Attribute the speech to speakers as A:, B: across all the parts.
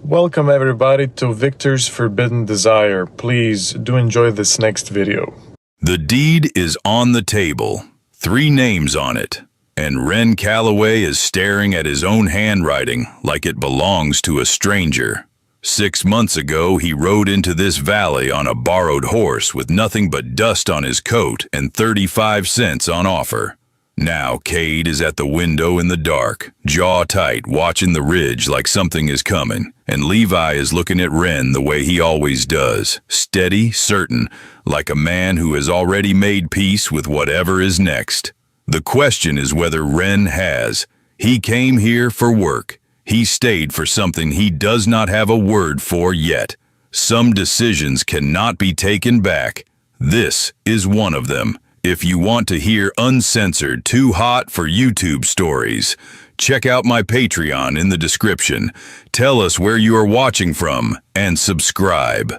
A: Welcome everybody to Victor's Forbidden Desire. Please do enjoy this next video.
B: The deed is on the table, 3 names on it, and Ren Calloway is staring at his own handwriting like it belongs to a stranger. 6 months ago, he rode into this valley on a borrowed horse with nothing but dust on his coat and 35 cents on offer. Now Cade is at the window in the dark, jaw tight, watching the ridge like something is coming, and Levi is looking at Ren the way he always does, steady, certain, like a man who has already made peace with whatever is next. The question is whether Ren has. He came here for work. He stayed for something he does not have a word for yet. Some decisions cannot be taken back. This is one of them. If you want to hear uncensored, too hot for YouTube stories, check out my Patreon in the description. Tell us where you are watching from and subscribe.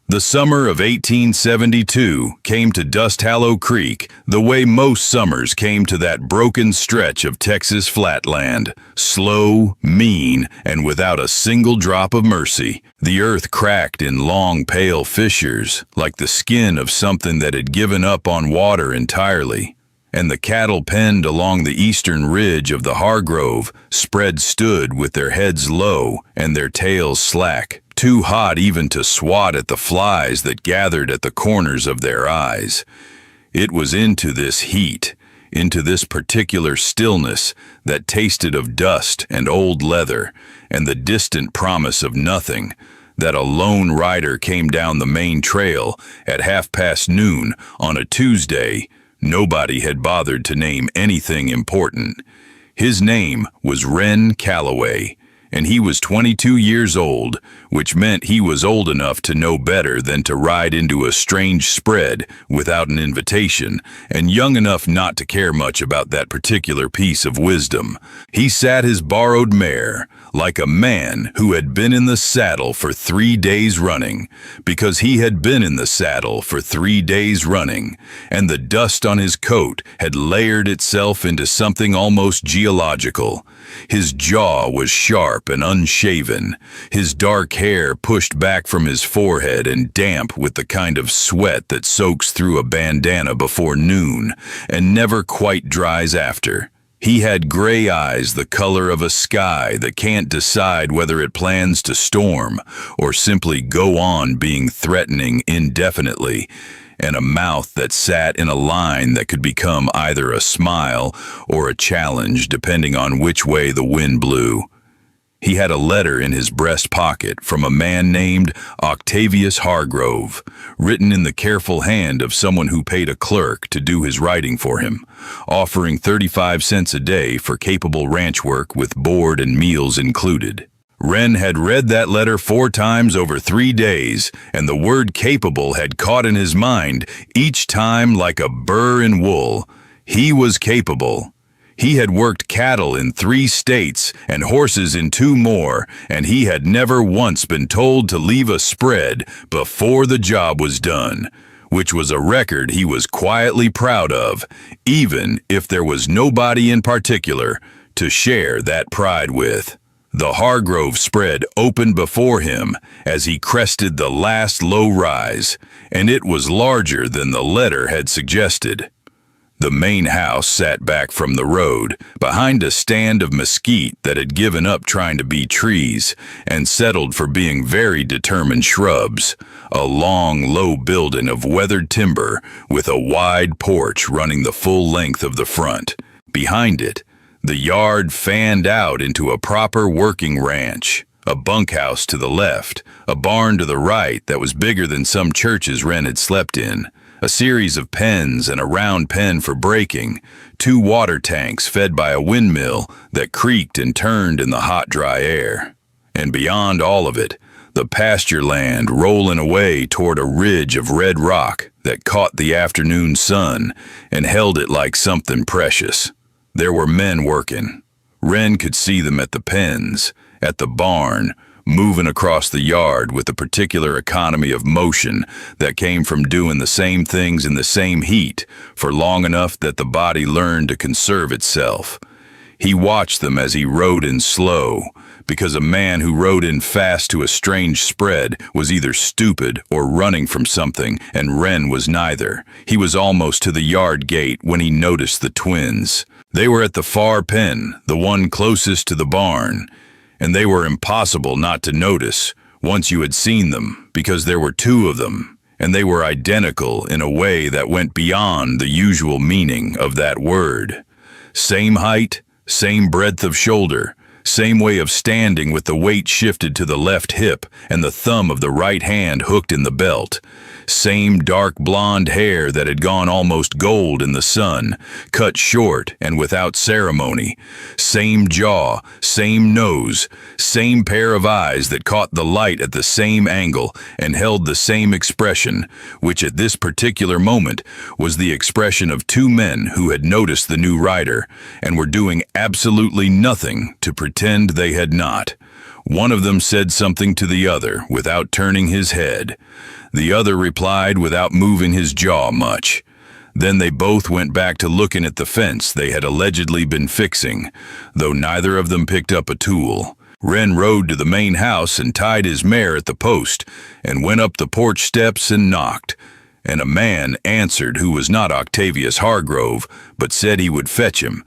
B: The summer of 1872 came to Dust Hollow Creek the way most summers came to that broken stretch of Texas flatland. Slow, mean, and without a single drop of mercy. The earth cracked in long, pale fissures, like the skin of something that had given up on water entirely. And the cattle penned along the eastern ridge of the Hargrove spread stood with their heads low and their tails slack, too hot even to swat at the flies that gathered at the corners of their eyes. It was into this heat, into this particular stillness that tasted of dust and old leather and the distant promise of nothing, that a lone rider came down the main trail at noon on a Tuesday. Nobody had bothered to name anything important. His name was Ren Calloway, and he was 22 years old, which meant he was old enough to know better than to ride into a strange spread without an invitation, and young enough not to care much about that particular piece of wisdom. He sat his borrowed mare like a man who had been in the saddle for 3 days running, because he had been in the saddle for 3 days running, and the dust on his coat had layered itself into something almost geological. His jaw was sharp and unshaven, his dark hair pushed back from his forehead and damp with the kind of sweat that soaks through a bandana before noon and never quite dries after. He had gray eyes the color of a sky that can't decide whether it plans to storm or simply go on being threatening indefinitely, and a mouth that sat in a line that could become either a smile or a challenge depending on which way the wind blew. He had a letter in his breast pocket from a man named Octavius Hargrove, written in the careful hand of someone who paid a clerk to do his writing for him, offering 35 cents a day for capable ranch work with board and meals included. Ren had read that letter 4 times over 3 days, and the word capable had caught in his mind, each time like a burr in wool. He was capable. He had worked cattle in 3 states and horses in 2 more, and he had never once been told to leave a spread before the job was done, which was a record he was quietly proud of, even if there was nobody in particular to share that pride with. The Hargrove spread opened before him as he crested the last low rise, and it was larger than the letter had suggested. The main house sat back from the road, behind a stand of mesquite that had given up trying to be trees and settled for being very determined shrubs, a long, low building of weathered timber with a wide porch running the full length of the front. Behind it, the yard fanned out into a proper working ranch, a bunkhouse to the left, a barn to the right that was bigger than some churches Ren had slept in, a series of pens and a round pen for braking, 2 water tanks fed by a windmill that creaked and turned in the hot, dry air. And beyond all of it, the pasture land rolling away toward a ridge of red rock that caught the afternoon sun and held it like something precious. There were men working. Ren could see them at the pens, at the barn, moving across the yard with a particular economy of motion that came from doing the same things in the same heat for long enough that the body learned to conserve itself. He watched them as he rode in slow, because a man who rode in fast to a strange spread was either stupid or running from something, and Wren was neither. He was almost to the yard gate when he noticed the twins. They were at the far pen, the one closest to the barn, and they were impossible not to notice once you had seen them, because there were two of them, and they were identical in a way that went beyond the usual meaning of that word. Same height, same breadth of shoulder, same way of standing with the weight shifted to the left hip and the thumb of the right hand hooked in the belt. Same dark blonde hair that had gone almost gold in the sun, cut short and without ceremony. Same jaw, same nose, same pair of eyes that caught the light at the same angle and held the same expression, which at this particular moment was the expression of two men who had noticed the new rider and were doing absolutely nothing to pretend they had not. One of them said something to the other without turning his head. The other replied without moving his jaw much. Then they both went back to looking at the fence they had allegedly been fixing, though neither of them picked up a tool. Wren rode to the main house and tied his mare at the post and went up the porch steps and knocked. And a man answered who was not Octavius Hargrove, but said he would fetch him.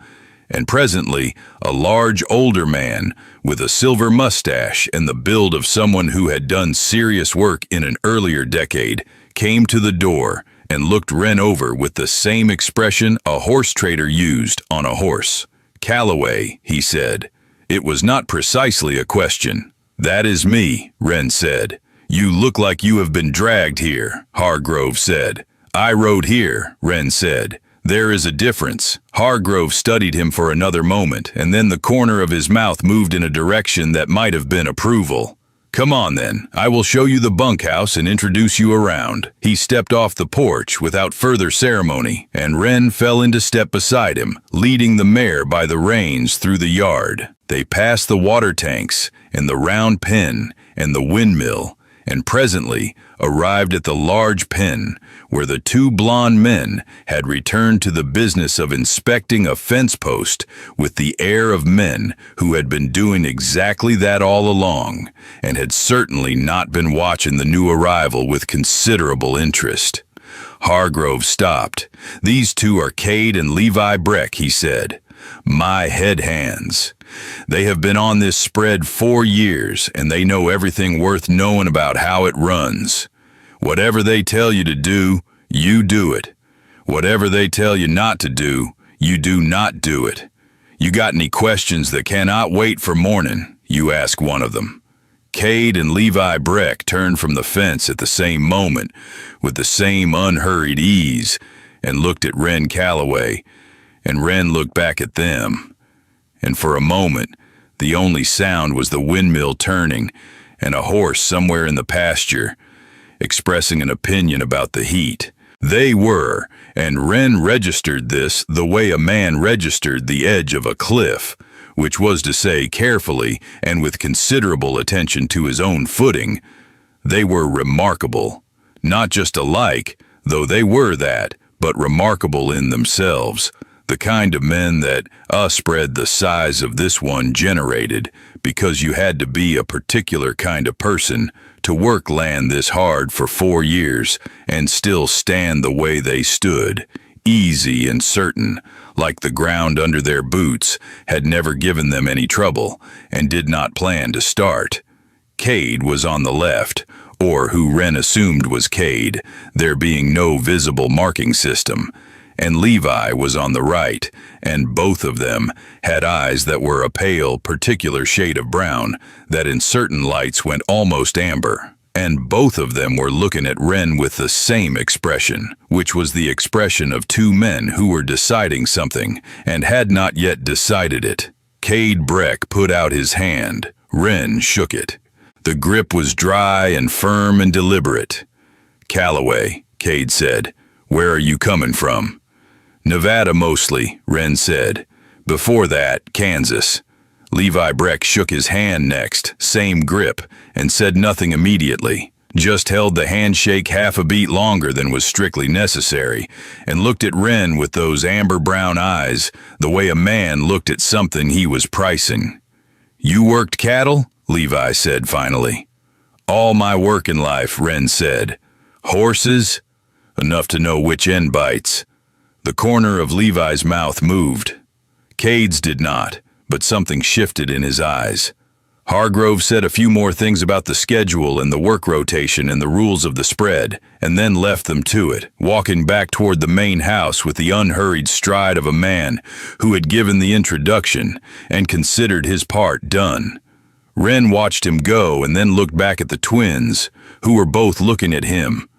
B: And presently a large older man with a silver mustache and the build of someone who had done serious work in an earlier decade came to the door and looked Wren over with the same expression a horse trader used on a horse. "Calloway," he said. It was not precisely a question. "That is me," Wren said. "You look like you have been dragged here," Hargrove said. "I rode here," Wren said. "There is a difference." Hargrove studied him for another moment, and then the corner of his mouth moved in a direction that might have been approval. "Come on then, I will show you the bunkhouse and introduce you around." He stepped off the porch without further ceremony, and Wren fell into step beside him, leading the mare by the reins through the yard. They passed the water tanks, and the round pen, and the windmill, and presently arrived at the large pen, where the two blond men had returned to the business of inspecting a fence post with the air of men who had been doing exactly that all along, and had certainly not been watching the new arrival with considerable interest. Hargrove stopped. "These two are Cade and Levi Breck," he said. "My head hands. They have been on this spread 4 years, and they know everything worth knowing about how it runs. Whatever they tell you to do, you do it. Whatever they tell you not to do, you do not do it. You got any questions that cannot wait for morning?" you ask one of them. Cade and Levi Breck turned from the fence at the same moment, with the same unhurried ease, and looked at Wren Calloway, and Wren looked back at them. And for a moment, the only sound was the windmill turning and a horse somewhere in the pasture, expressing an opinion about the heat. They were, and Wren registered this the way a man registered the edge of a cliff, which was to say carefully and with considerable attention to his own footing. They were remarkable, not just alike, though they were that, but remarkable in themselves. The kind of men that a spread the size of this one generated, because you had to be a particular kind of person to work land this hard for 4 years and still stand the way they stood, easy and certain, like the ground under their boots had never given them any trouble and did not plan to start. Cade was on the left, or who Wren assumed was Cade, there being no visible marking system, and Levi was on the right, and both of them had eyes that were a pale, particular shade of brown that in certain lights went almost amber. And both of them were looking at Wren with the same expression, which was the expression of two men who were deciding something and had not yet decided it. Cade Breck put out his hand. Wren shook it. The grip was dry and firm and deliberate. "Calloway," Cade said, "where are you coming from?" "Nevada mostly," Wren said. "Before that, Kansas." Levi Breck shook his hand next, same grip, and said nothing immediately, just held the handshake half a beat longer than was strictly necessary, and looked at Wren with those amber-brown eyes, the way a man looked at something he was pricing. You worked cattle? Levi said finally. All my work in life, Wren said. Horses? Enough to know which end bites. The corner of Levi's mouth moved. Cade's did not, but something shifted in his eyes. Hargrove said a few more things about the schedule and the work rotation and the rules of the spread, and then left them to it, walking back toward the main house with the unhurried stride of a man who had given the introduction and considered his part done. Wren watched him go and then looked back at the twins, who were both looking at him,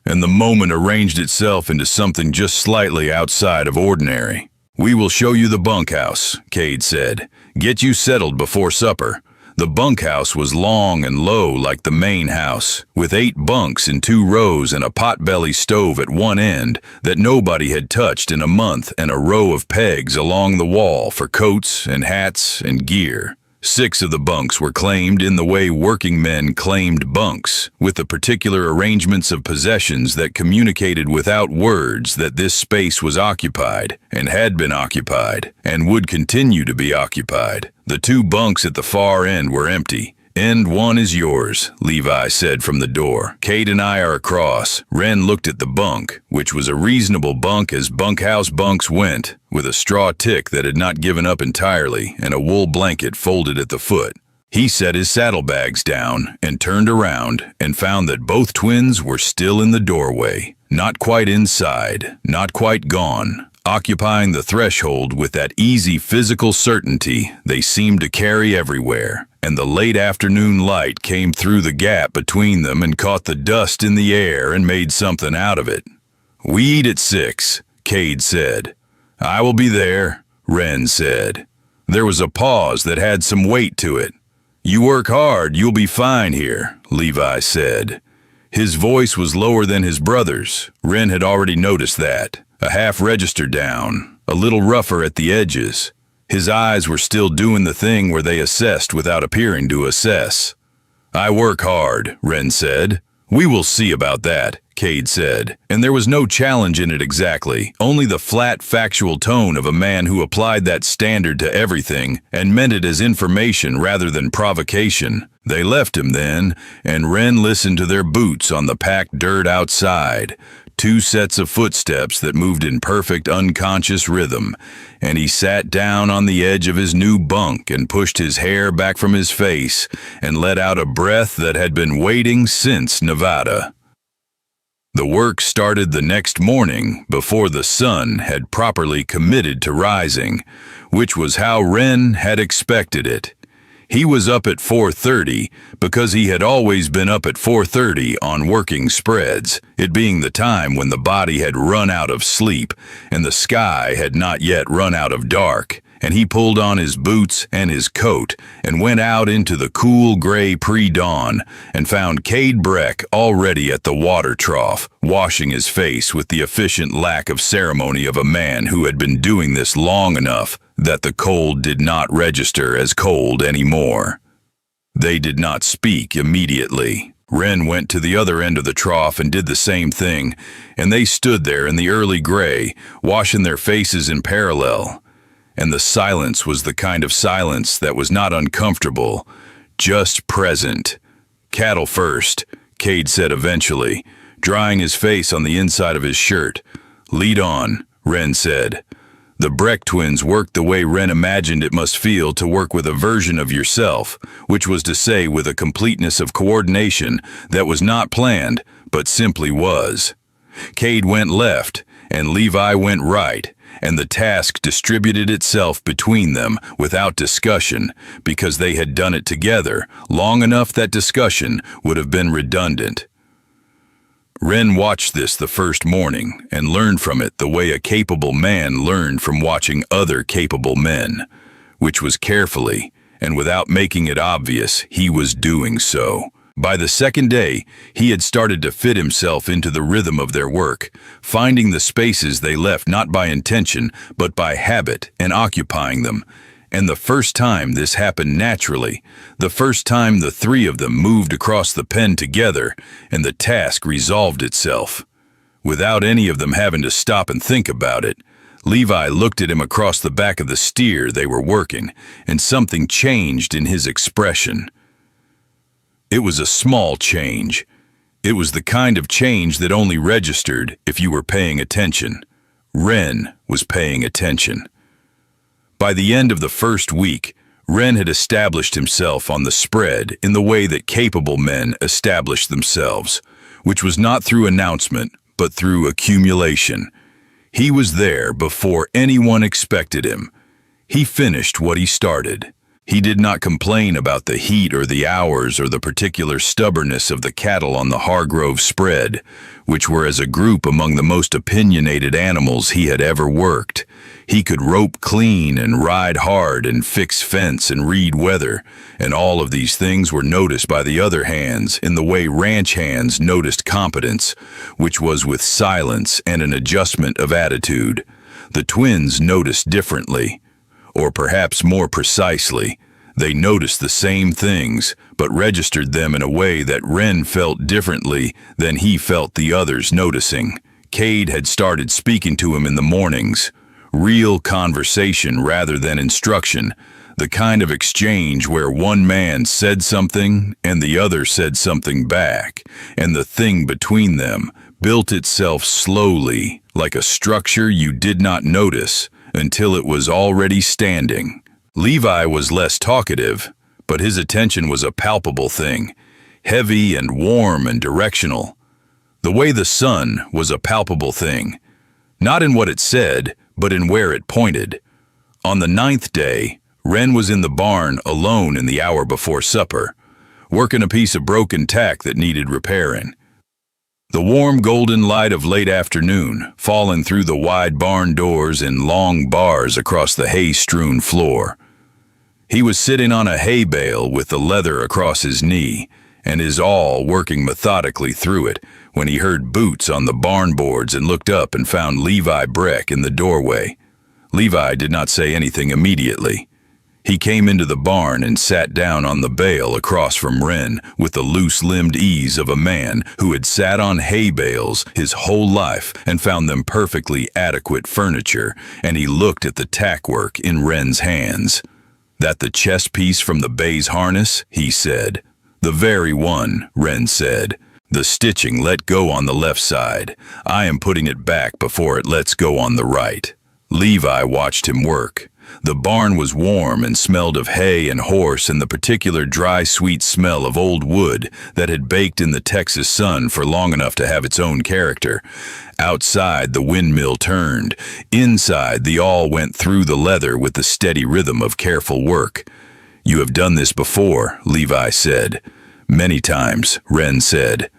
B: and the moment arranged itself into something just slightly outside of ordinary. We will show you the bunkhouse, Cade said. Get you settled before supper. The bunkhouse was long and low like the main house, with 8 bunks in 2 rows and a potbelly stove at one end that nobody had touched in a month, and a row of pegs along the wall for coats and hats and gear. 6 of the bunks were claimed in the way working men claimed bunks, with the particular arrangements of possessions that communicated without words that this space was occupied, and had been occupied, and would continue to be occupied. The 2 bunks at the far end were empty. End one is yours, Levi said from the door. Cade and I are across. Wren looked at the bunk, which was a reasonable bunk as bunkhouse bunks went, with a straw tick that had not given up entirely and a wool blanket folded at the foot. He set his saddlebags down and turned around and found that both twins were still in the doorway, not quite inside, not quite gone, occupying the threshold with that easy physical certainty they seemed to carry everywhere. And the late afternoon light came through the gap between them and caught the dust in the air and made something out of it. We eat at 6, Cade said. I will be there, Wren said. There was a pause that had some weight to it. You work hard, you'll be fine here, Levi said. His voice was lower than his brother's. Wren had already noticed that. A half register down, a little rougher at the edges. His eyes were still doing the thing where they assessed without appearing to assess. I work hard, Wren said. We will see about that, Cade said, and there was no challenge in it exactly, only the flat, factual tone of a man who applied that standard to everything and meant it as information rather than provocation. They left him then, and Wren listened to their boots on the packed dirt outside. 2 sets of footsteps that moved in perfect unconscious rhythm, and he sat down on the edge of his new bunk and pushed his hair back from his face and let out a breath that had been waiting since Nevada. The work started the next morning before the sun had properly committed to rising, which was how Wren had expected it. He was up at 4:30 because he had always been up at 4:30 on working spreads, it being the time when the body had run out of sleep and the sky had not yet run out of dark, and he pulled on his boots and his coat and went out into the cool gray pre-dawn and found Cade Breck already at the water trough, washing his face with the efficient lack of ceremony of a man who had been doing this long enough that the cold did not register as cold anymore. They did not speak immediately. Wren went to the other end of the trough and did the same thing, and they stood there in the early gray, washing their faces in parallel. And the silence was the kind of silence that was not uncomfortable, just present. Cattle first, Cade said eventually, drying his face on the inside of his shirt. Lead on, Wren said. The Breck twins worked the way Wren imagined it must feel to work with a version of yourself, which was to say with a completeness of coordination that was not planned, but simply was. Cade went left, and Levi went right, and the task distributed itself between them without discussion, because they had done it together long enough that discussion would have been redundant. Wren watched this the first morning and learned from it the way a capable man learned from watching other capable men, which was carefully, and without making it obvious, he was doing so. By the second day, he had started to fit himself into the rhythm of their work, finding the spaces they left not by intention, but by habit, and occupying them. And the first time this happened naturally, the first time the 3 of them moved across the pen together, and the task resolved itself. Without any of them having to stop and think about it, Levi looked at him across the back of the steer they were working, and something changed in his expression. It was a small change. It was the kind of change that only registered if you were paying attention. Ren was paying attention. By the end of the first week, Ren had established himself on the spread in the way that capable men establish themselves, which was not through announcement, but through accumulation. He was there before anyone expected him. He finished what he started. He did not complain about the heat or the hours or the particular stubbornness of the cattle on the Hargrove spread, which were as a group among the most opinionated animals he had ever worked. He could rope clean and ride hard and fix fence and read weather, and all of these things were noticed by the other hands in the way ranch hands noticed competence, which was with silence and an adjustment of attitude. The twins noticed differently, or perhaps more precisely. They noticed the same things, but registered them in a way that Ren felt differently than he felt the others noticing. Cade had started speaking to him in the mornings. Real conversation rather than instruction, the kind of exchange where one man said something and the other said something back, and the thing between them built itself slowly, like a structure you did not notice until it was already standing. Levi was less talkative, but his attention was a palpable thing, heavy and warm and directional. The way the sun was a palpable thing, not in what it said, but in where it pointed. On the 9th day, Ren was in the barn alone in the hour before supper, working a piece of broken tack that needed repairing. The warm golden light of late afternoon falling through the wide barn doors in long bars across the hay-strewn floor. He was sitting on a hay bale with the leather across his knee, and his awl working methodically through it, when he heard boots on the barn boards and looked up and found Levi Breck in the doorway. Levi did not say anything immediately. He came into the barn and sat down on the bale across from Ren with the loose-limbed ease of a man who had sat on hay bales his whole life and found them perfectly adequate furniture, and he looked at the tack work in Ren's hands. "That the chest piece from the bay's harness?" he said. "The very one," Ren said. "The stitching let go on the left side. I am putting it back before it lets go on the right." Levi watched him work. The barn was warm and smelled of hay and horse and the particular dry, sweet smell of old wood that had baked in the Texas sun for long enough to have its own character. Outside, the windmill turned. Inside, the awl went through the leather with the steady rhythm of careful work. "You have done this before," Levi said. "Many times," Ren said.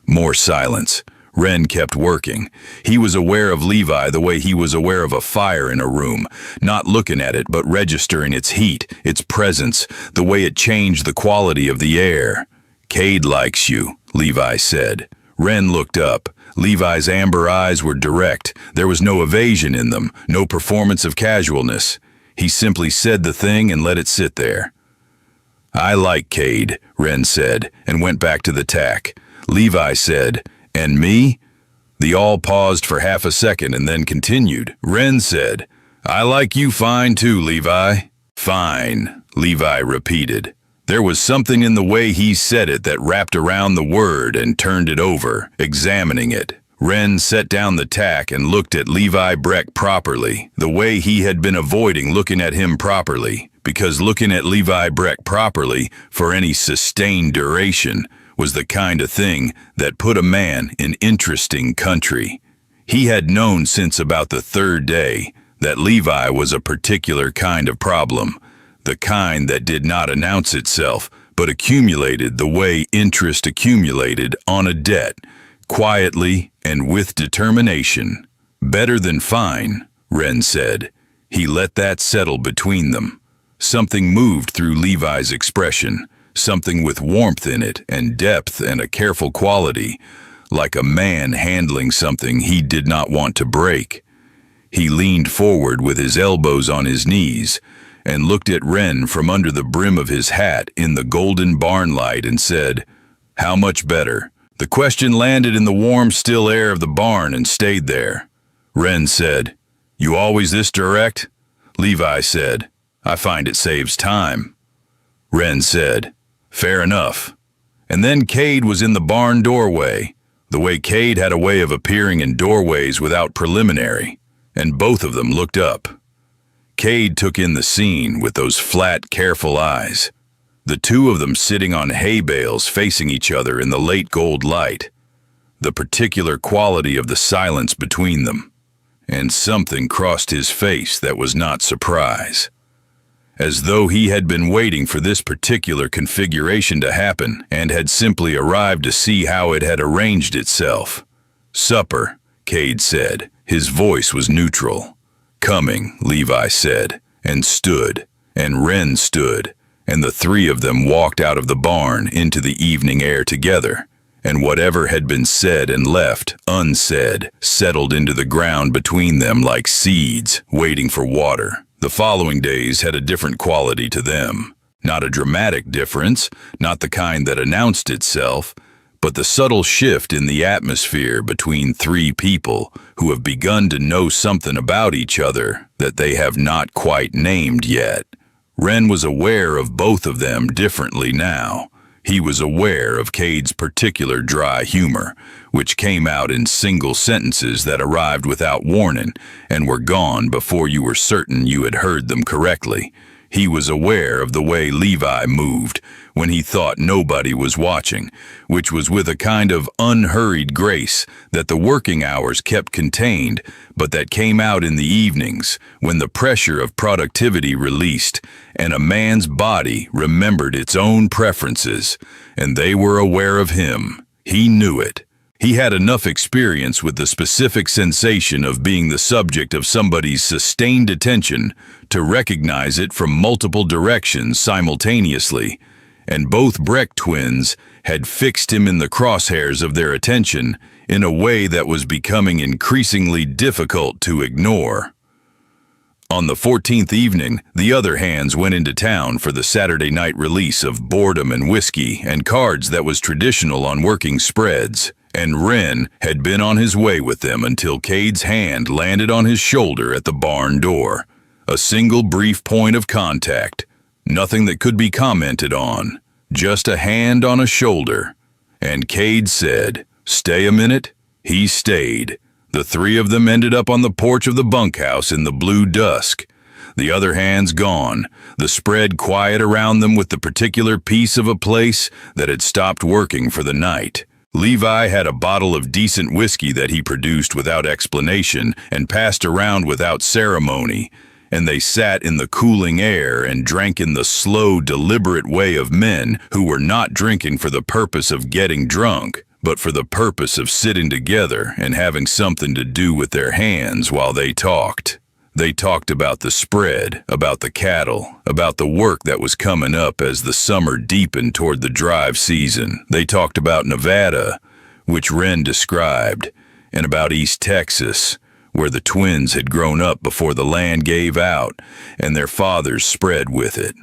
B: More silence. Ren kept working. He was aware of Levi the way he was aware of a fire in a room, not looking at it but registering its heat, its presence, the way it changed the quality of the air. "Cade likes you," Levi said. Ren looked up. Levi's amber eyes were direct. There was no evasion in them, no performance of casualness. He simply said the thing and let it sit there. "I like Cade," Ren said, and went back to the tack. Levi said, "And me?" The awl paused for half a second and then continued. Ren said, "I like you fine too, Levi." "Fine," Levi repeated. There was something in the way he said it that wrapped around the word and turned it over, examining it. Ren set down the tack and looked at Levi Breck properly, the way he had been avoiding looking at him properly, because looking at Levi Breck properly for any sustained duration was the kind of thing that put a man in interesting country. He had known since about the 3rd day that Levi was a particular kind of problem, the kind that did not announce itself, but accumulated the way interest accumulated on a debt, quietly and with determination. "Better than fine," Ren said. He let that settle between them. Something moved through Levi's expression, something with warmth in it and depth and a careful quality, like a man handling something he did not want to break. He leaned forward with his elbows on his knees and looked at Ren from under the brim of his hat in the golden barn light and said, "How much better?" The question landed in the warm, still air of the barn and stayed there. Ren said, You always this direct? Levi said. I find it saves time. Wren said, fair enough. And then Cade was in the barn doorway, the way Cade had a way of appearing in doorways without preliminary, and both of them looked up. Cade took in the scene with those flat, careful eyes, the two of them sitting on hay bales facing each other in the late gold light, the particular quality of the silence between them, and something crossed his face that was not surprise. As though he had been waiting for this particular configuration to happen and had simply arrived to see how it had arranged itself. Supper, Cade said. His voice was neutral. Coming, Levi said, and stood, and Wren stood, and the three of them walked out of the barn into the evening air together, and whatever had been said and left unsaid settled into the ground between them like seeds waiting for water. The following days had a different quality to them. Not a dramatic difference, not the kind that announced itself, but the subtle shift in the atmosphere between three people who have begun to know something about each other that they have not quite named yet. Wren was aware of both of them differently now. He was aware of Cade's particular dry humor, which came out in single sentences that arrived without warning and were gone before you were certain you had heard them correctly. He was aware of the way Levi moved when he thought nobody was watching, which was with a kind of unhurried grace that the working hours kept contained, but that came out in the evenings when the pressure of productivity released and a man's body remembered its own preferences, and they were aware of him. He knew it. He had enough experience with the specific sensation of being the subject of somebody's sustained attention to recognize it from multiple directions simultaneously, and both Breck twins had fixed him in the crosshairs of their attention in a way that was becoming increasingly difficult to ignore. On the 14th evening, the other hands went into town for the Saturday night release of Boredom and Whiskey and Cards that was traditional on working spreads, and Wren had been on his way with them until Cade's hand landed on his shoulder at the barn door. A single brief point of contact, nothing that could be commented on, just a hand on a shoulder. And Cade said, "Stay a minute." He stayed. The three of them ended up on the porch of the bunkhouse in the blue dusk. The other hands gone, the spread quiet around them with the particular piece of a place that had stopped working for the night. Levi had a bottle of decent whiskey that he produced without explanation and passed around without ceremony, and they sat in the cooling air and drank in the slow, deliberate way of men who were not drinking for the purpose of getting drunk, but for the purpose of sitting together and having something to do with their hands while they talked. They talked about the spread, about the cattle, about the work that was coming up as the summer deepened toward the drive season. They talked about Nevada, which Wren described, and about East Texas, where the twins had grown up before the land gave out and their fathers spread with it.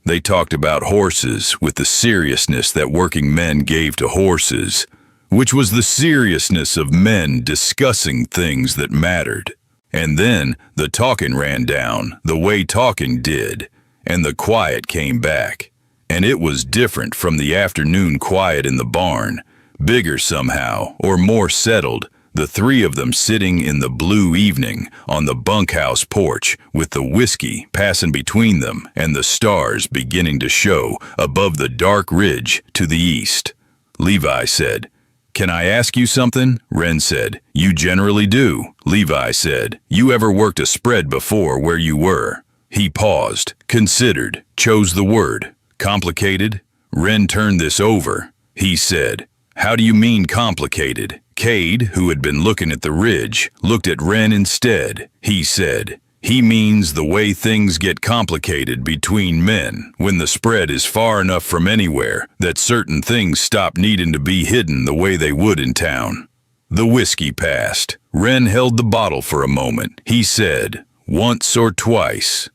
B: They talked about horses with the seriousness that working men gave to horses, which was the seriousness of men discussing things that mattered. And then the talking ran down, the way talking did, and the quiet came back. And it was different from the afternoon quiet in the barn, bigger somehow, or more settled, the three of them sitting in the blue evening on the bunkhouse porch with the whiskey passing between them and the stars beginning to show above the dark ridge to the east. Levi said, "Can I ask you something?" Wren said. "You generally do." Levi said, "You ever worked a spread before where you were?" He paused, considered, chose the word. "Complicated?" Wren turned this over. He said, "How do you mean complicated?" Cade, who had been looking at the ridge, looked at Wren instead. He said, "He means the way things get complicated between men when the spread is far enough from anywhere that certain things stop needing to be hidden the way they would in town." The whiskey passed. Wren held the bottle for a moment. He said, "Once or twice."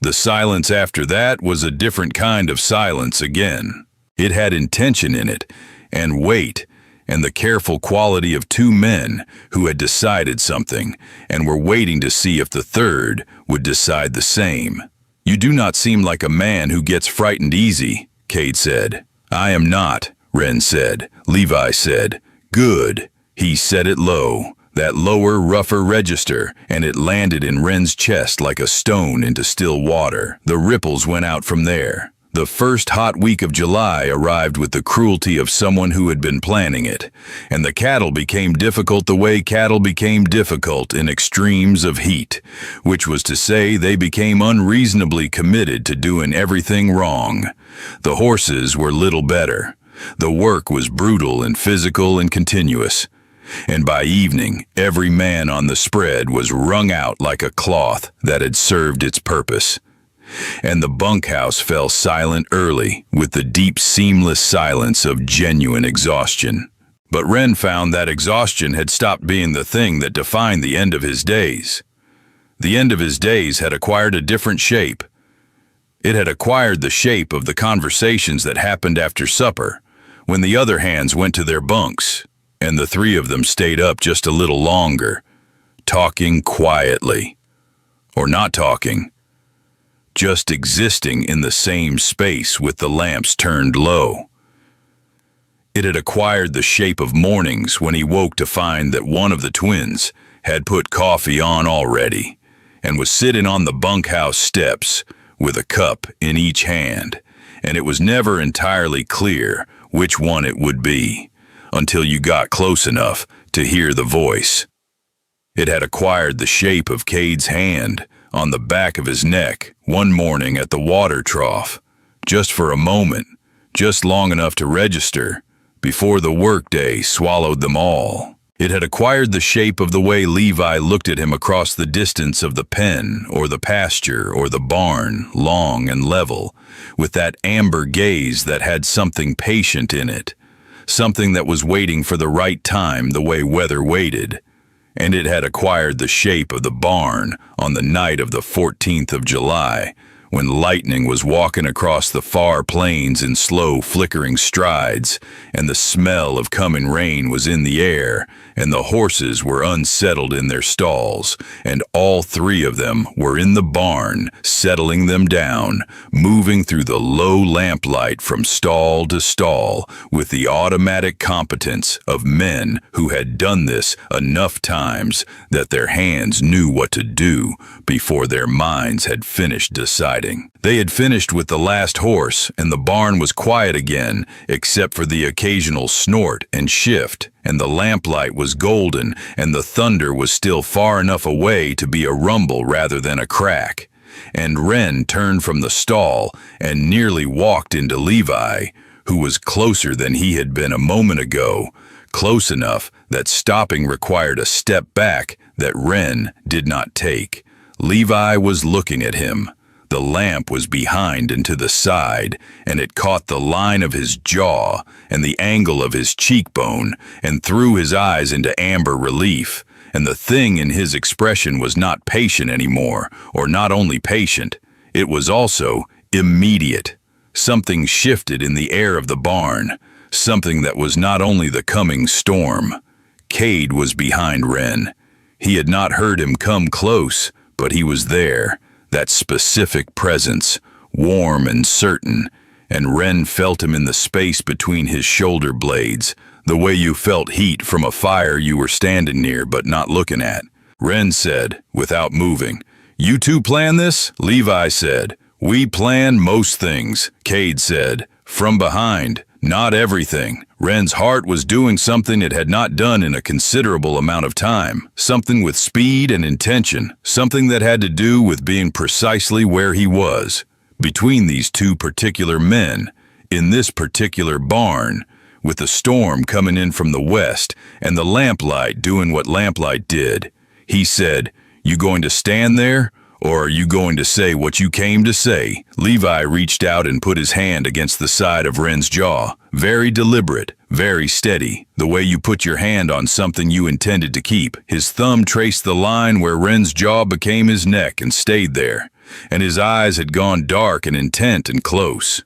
B: The silence after that was a different kind of silence again. It had intention in it, and weight, and the careful quality of two men who had decided something and were waiting to see if the third would decide the same. "You do not seem like a man who gets frightened easy," Cade said. "I am not," Wren said. Levi said, "Good." He said it low, that lower, rougher register, and it landed in Wren's chest like a stone into still water. The ripples went out from there. The first hot week of July arrived with the cruelty of someone who had been planning it, and the cattle became difficult the way cattle became difficult in extremes of heat, which was to say they became unreasonably committed to doing everything wrong. The horses were little better. The work was brutal and physical and continuous. And by evening, every man on the spread was wrung out like a cloth that had served its purpose. And the bunkhouse fell silent early, with the deep, seamless silence of genuine exhaustion. But Wren found that exhaustion had stopped being the thing that defined the end of his days. The end of his days had acquired a different shape. It had acquired the shape of the conversations that happened after supper, when the other hands went to their bunks, and the three of them stayed up just a little longer, talking quietly. Or not talking. Just existing in the same space with the lamps turned low. It had acquired the shape of mornings when he woke to find that one of the twins had put coffee on already and was sitting on the bunkhouse steps with a cup in each hand, and it was never entirely clear which one it would be until you got close enough to hear the voice. It had acquired the shape of Cade's hand on the back of his neck one morning at the water trough, just for a moment, just long enough to register, before the workday swallowed them all. It had acquired the shape of the way Levi looked at him across the distance of the pen or the pasture or the barn, long and level, with that amber gaze that had something patient in it, something that was waiting for the right time the way weather waited. And it had acquired the shape of the barn on the night of the 14th of July, when lightning was walking across the far plains in slow, flickering strides, and the smell of coming rain was in the air, and the horses were unsettled in their stalls, and all three of them were in the barn, settling them down, moving through the low lamplight from stall to stall, with the automatic competence of men who had done this enough times that their hands knew what to do before their minds had finished deciding. They had finished with the last horse, and the barn was quiet again, except for the occasional snort and shift, and the lamplight was golden, and the thunder was still far enough away to be a rumble rather than a crack. And Wren turned from the stall and nearly walked into Levi, who was closer than he had been a moment ago, close enough that stopping required a step back that Wren did not take. Levi was looking at him. The lamp was behind and to the side, and it caught the line of his jaw and the angle of his cheekbone and threw his eyes into amber relief. And the thing in his expression was not patient anymore, or not only patient, it was also immediate. Something shifted in the air of the barn, something that was not only the coming storm. Cade was behind Wren. He had not heard him come close, but he was there. That specific presence, warm and certain, and Wren felt him in the space between his shoulder blades, the way you felt heat from a fire you were standing near but not looking at. Wren said, without moving, "You two plan this?" Levi said, "We plan most things," Cade said, "from behind, not everything." Wren's heart was doing something it had not done in a considerable amount of time, something with speed and intention, something that had to do with being precisely where he was, between these two particular men, in this particular barn, with the storm coming in from the west and the lamplight doing what lamplight did. He said, "You going to stand there? Or are you going to say what you came to say?" Levi reached out and put his hand against the side of Wren's jaw, very deliberate, very steady, the way you put your hand on something you intended to keep. His thumb traced the line where Wren's jaw became his neck and stayed there, and his eyes had gone dark and intent and close.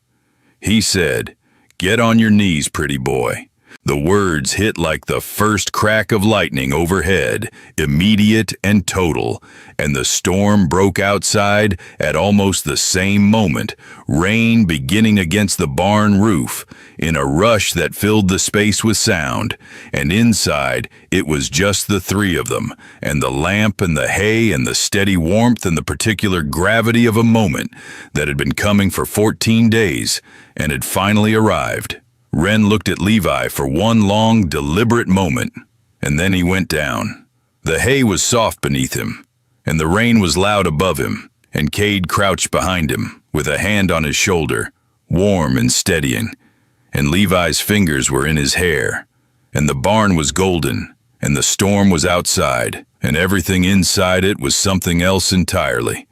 B: He said, "Get on your knees, pretty boy." The words hit like the first crack of lightning overhead, immediate and total, and the storm broke outside at almost the same moment, rain beginning against the barn roof, in a rush that filled the space with sound, and inside it was just the three of them, and the lamp and the hay and the steady warmth and the particular gravity of a moment that had been coming for 14 days and had finally arrived. Wren looked at Levi for one long, deliberate moment, and then he went down. The hay was soft beneath him, and the rain was loud above him, and Cade crouched behind him, with a hand on his shoulder, warm and steadying, and Levi's fingers were in his hair, and the barn was golden, and the storm was outside, and everything inside it was something else entirely.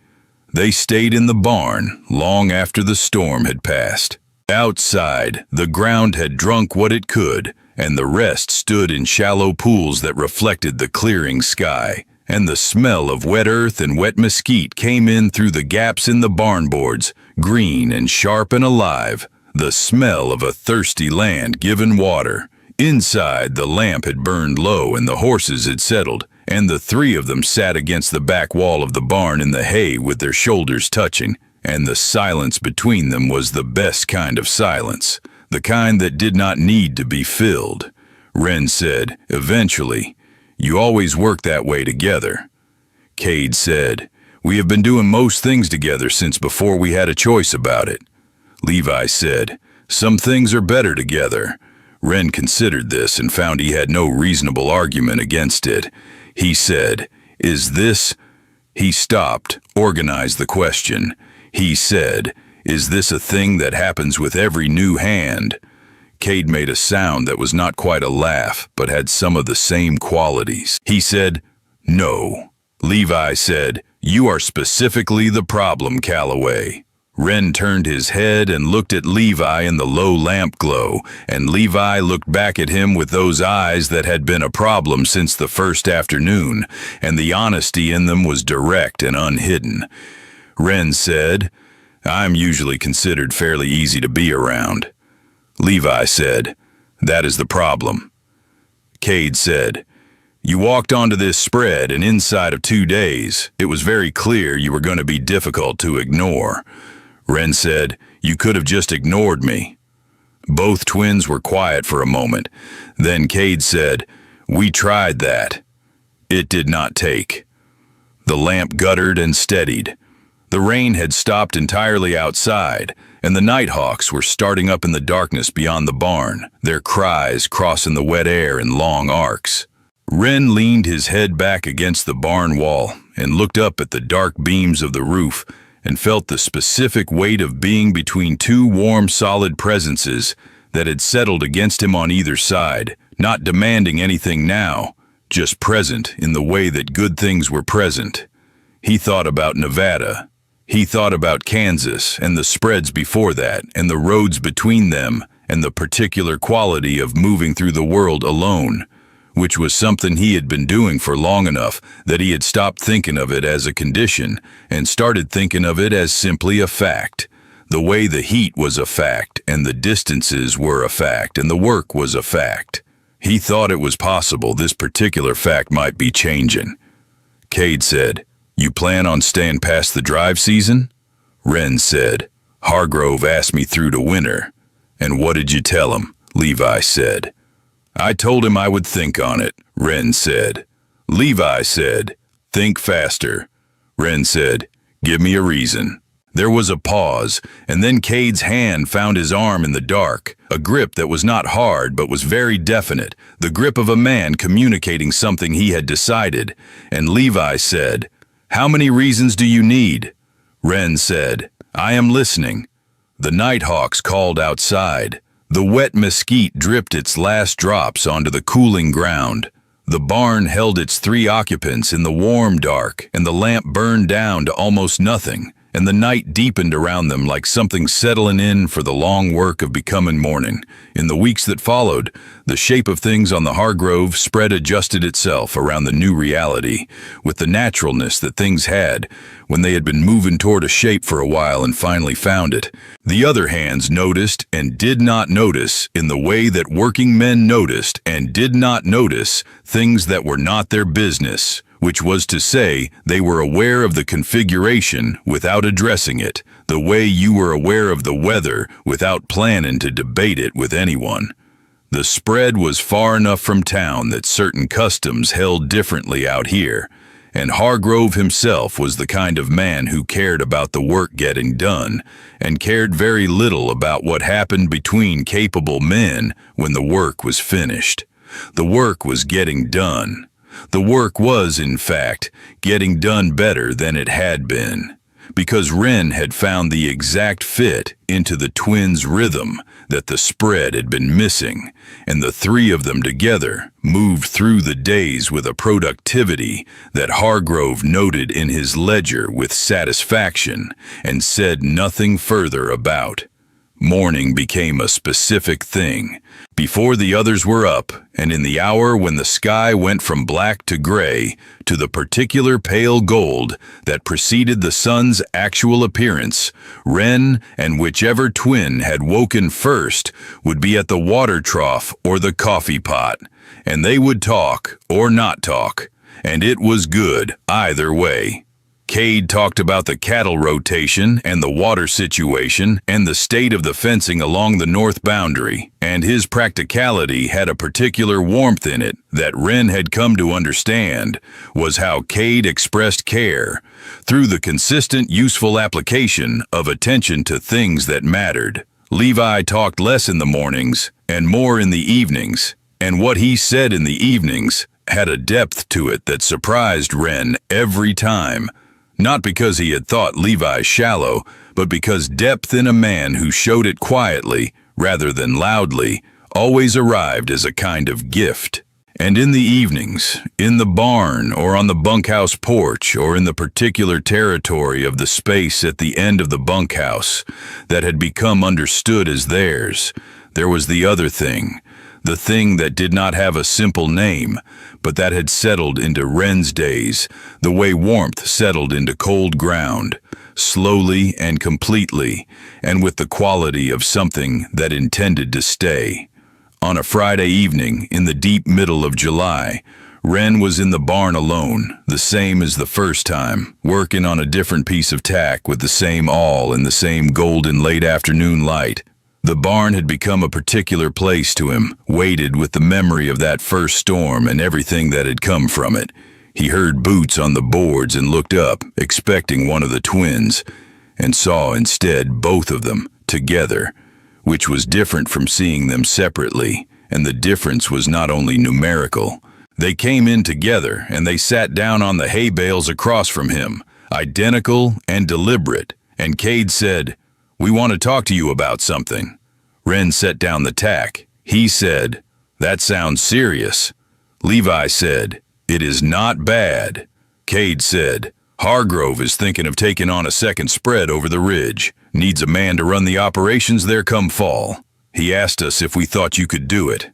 B: They stayed in the barn long after the storm had passed. Outside, the ground had drunk what it could, and the rest stood in shallow pools that reflected the clearing sky, and the smell of wet earth and wet mesquite came in through the gaps in the barn boards, green and sharp and alive, the smell of a thirsty land given water. Inside, the lamp had burned low and the horses had settled, and the three of them sat against the back wall of the barn in the hay with their shoulders touching, and the silence between them was the best kind of silence, the kind that did not need to be filled. Wren said, eventually, "You always work that way together." Cade said, "We have been doing most things together since before we had a choice about it." Levi said, "Some things are better together." Wren considered this and found he had no reasonable argument against it. He said, "Is this—" He stopped, organized the question. He said, "Is this a thing that happens with every new hand?" Cade made a sound that was not quite a laugh, but had some of the same qualities. He said, "No." Levi said, "You are specifically the problem, Calloway." Wren turned his head and looked at Levi in the low lamp glow, and Levi looked back at him with those eyes that had been a problem since the first afternoon, and the honesty in them was direct and unhidden. Wren said, "I'm usually considered fairly easy to be around." Levi said, "That is the problem." Cade said, "You walked onto this spread, and inside of 2 days, it was very clear you were going to be difficult to ignore." Wren said, "You could have just ignored me." Both twins were quiet for a moment. Then Cade said, "We tried that. It did not take." The lamp guttered and steadied. The rain had stopped entirely outside, and the nighthawks were starting up in the darkness beyond the barn, their cries crossing the wet air in long arcs. Wren leaned his head back against the barn wall and looked up at the dark beams of the roof and felt the specific weight of being between two warm, solid presences that had settled against him on either side, not demanding anything now, just present in the way that good things were present. He thought about Nevada. He thought about Kansas and the spreads before that and the roads between them and the particular quality of moving through the world alone, which was something he had been doing for long enough that he had stopped thinking of it as a condition and started thinking of it as simply a fact. The way the heat was a fact, and the distances were a fact, and the work was a fact. He thought it was possible this particular fact might be changing. Cade said, "You plan on staying past the drive season?" Wren said, "Hargrove asked me through to winter." "And what did you tell him?" Levi said. "I told him I would think on it," Wren said. Levi said, "Think faster." Wren said, "Give me a reason." There was a pause, and then Cade's hand found his arm in the dark, a grip that was not hard but was very definite, the grip of a man communicating something he had decided, and Levi said, "How many reasons do you need?" Wren said, "I am listening." The nighthawks called outside. The wet mesquite dripped its last drops onto the cooling ground. The barn held its 3 occupants in the warm dark, and the lamp burned down to almost nothing, and the night deepened around them like something settling in for the long work of becoming morning. In the weeks that followed, the shape of things on the Hargrove spread adjusted itself around the new reality, with the naturalness that things had when they had been moving toward a shape for a while and finally found it. The other hands noticed and did not notice in the way that working men noticed and did not notice things that were not their business, which was to say, they were aware of the configuration without addressing it, the way you were aware of the weather without planning to debate it with anyone. The spread was far enough from town that certain customs held differently out here, and Hargrove himself was the kind of man who cared about the work getting done, and cared very little about what happened between capable men when the work was finished. The work was getting done. The work was, in fact, getting done better than it had been, because Wren had found the exact fit into the twins' rhythm that the spread had been missing, and the three of them together moved through the days with a productivity that Hargrove noted in his ledger with satisfaction and said nothing further about. Morning became a specific thing. Before the others were up, and in the hour when the sky went from black to gray to the particular pale gold that preceded the sun's actual appearance, Wren and whichever twin had woken first would be at the water trough or the coffee pot, and they would talk or not talk, and it was good either way. Cade talked about the cattle rotation and the water situation and the state of the fencing along the north boundary, and his practicality had a particular warmth in it that Wren had come to understand was how Cade expressed care through the consistent, useful application of attention to things that mattered. Levi talked less in the mornings and more in the evenings, and what he said in the evenings had a depth to it that surprised Wren every time. Not because he had thought Levi shallow, but because depth in a man who showed it quietly, rather than loudly, always arrived as a kind of gift. And in the evenings, in the barn or on the bunkhouse porch or in the particular territory of the space at the end of the bunkhouse that had become understood as theirs, there was the other thing, the thing that did not have a simple name, but that had settled into Wren's days, the way warmth settled into cold ground, slowly and completely, and with the quality of something that intended to stay. On a Friday evening in the deep middle of July, Wren was in the barn alone, the same as the first time, working on a different piece of tack with the same awl and the same golden late afternoon light. The barn had become a particular place to him, weighted with the memory of that first storm and everything that had come from it. He heard boots on the boards and looked up, expecting one of the twins, and saw instead both of them together, which was different from seeing them separately, and the difference was not only numerical. They came in together and they sat down on the hay bales across from him, identical and deliberate, and Cade said, "We want to talk to you about something." Wren set down the tack. He said, "That sounds serious." Levi said, "It is not bad." Cade said, "Hargrove is thinking of taking on a second spread over the ridge. Needs a man to run the operations there come fall. He asked us if we thought you could do it."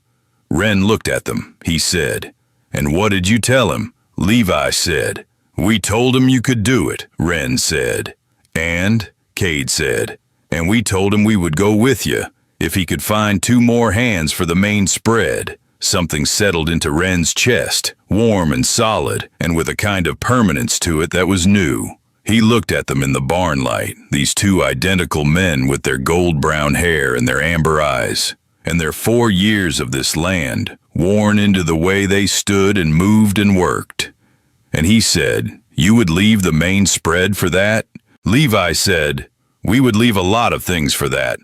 B: Wren looked at them. He said, "And what did you tell him?" Levi said, "We told him you could do it," Wren said. "And?" Cade said, "And we told him we would go with you if he could find 2 more hands for the main spread." Something settled into Wren's chest, warm and solid, and with a kind of permanence to it that was new. He looked at them in the barn light, these 2 identical men with their gold-brown hair and their amber eyes, and their 4 years of this land, worn into the way they stood and moved and worked. And he said, "You would leave the main spread for that?" Levi said, "We would leave a lot of things for that."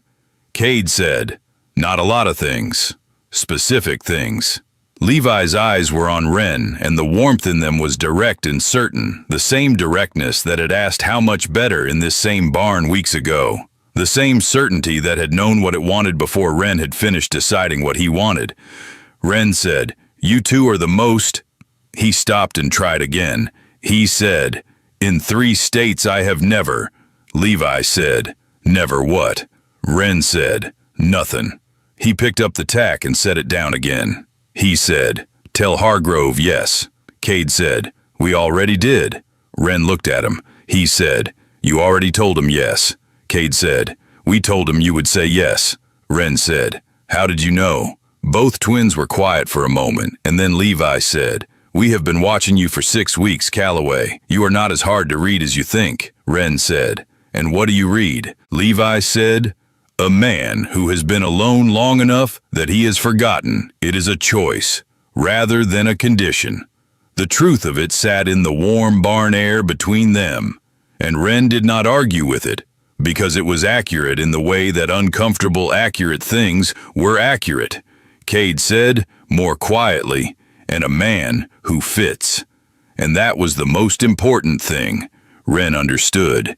B: Cade said, "Not a lot of things. Specific things." Levi's eyes were on Wren, and the warmth in them was direct and certain, the same directness that had asked how much better in this same barn weeks ago, the same certainty that had known what it wanted before Wren had finished deciding what he wanted. Wren said, "You 2 are the most..." He stopped and tried again. He said, "In 3 states I have never..." Levi said, "Never what?" Ren said, "Nothing." He picked up the tack and set it down again. He said, "Tell Hargrove yes." Cade said, "We already did." Ren looked at him. He said, "You already told him yes." Cade said, "We told him you would say yes." Ren said, "How did you know?" Both twins were quiet for a moment, and then Levi said, "We have been watching you for 6 weeks, Calloway. You are not as hard to read as you think." Ren said, "And what do you read?" Levi said, "A man who has been alone long enough that he has forgotten it is a choice, rather than a condition." The truth of it sat in the warm barn air between them, and Ren did not argue with it, because it was accurate in the way that uncomfortable accurate things were accurate. Cade said, more quietly, "And a man who fits." And that was the most important thing. Ren understood.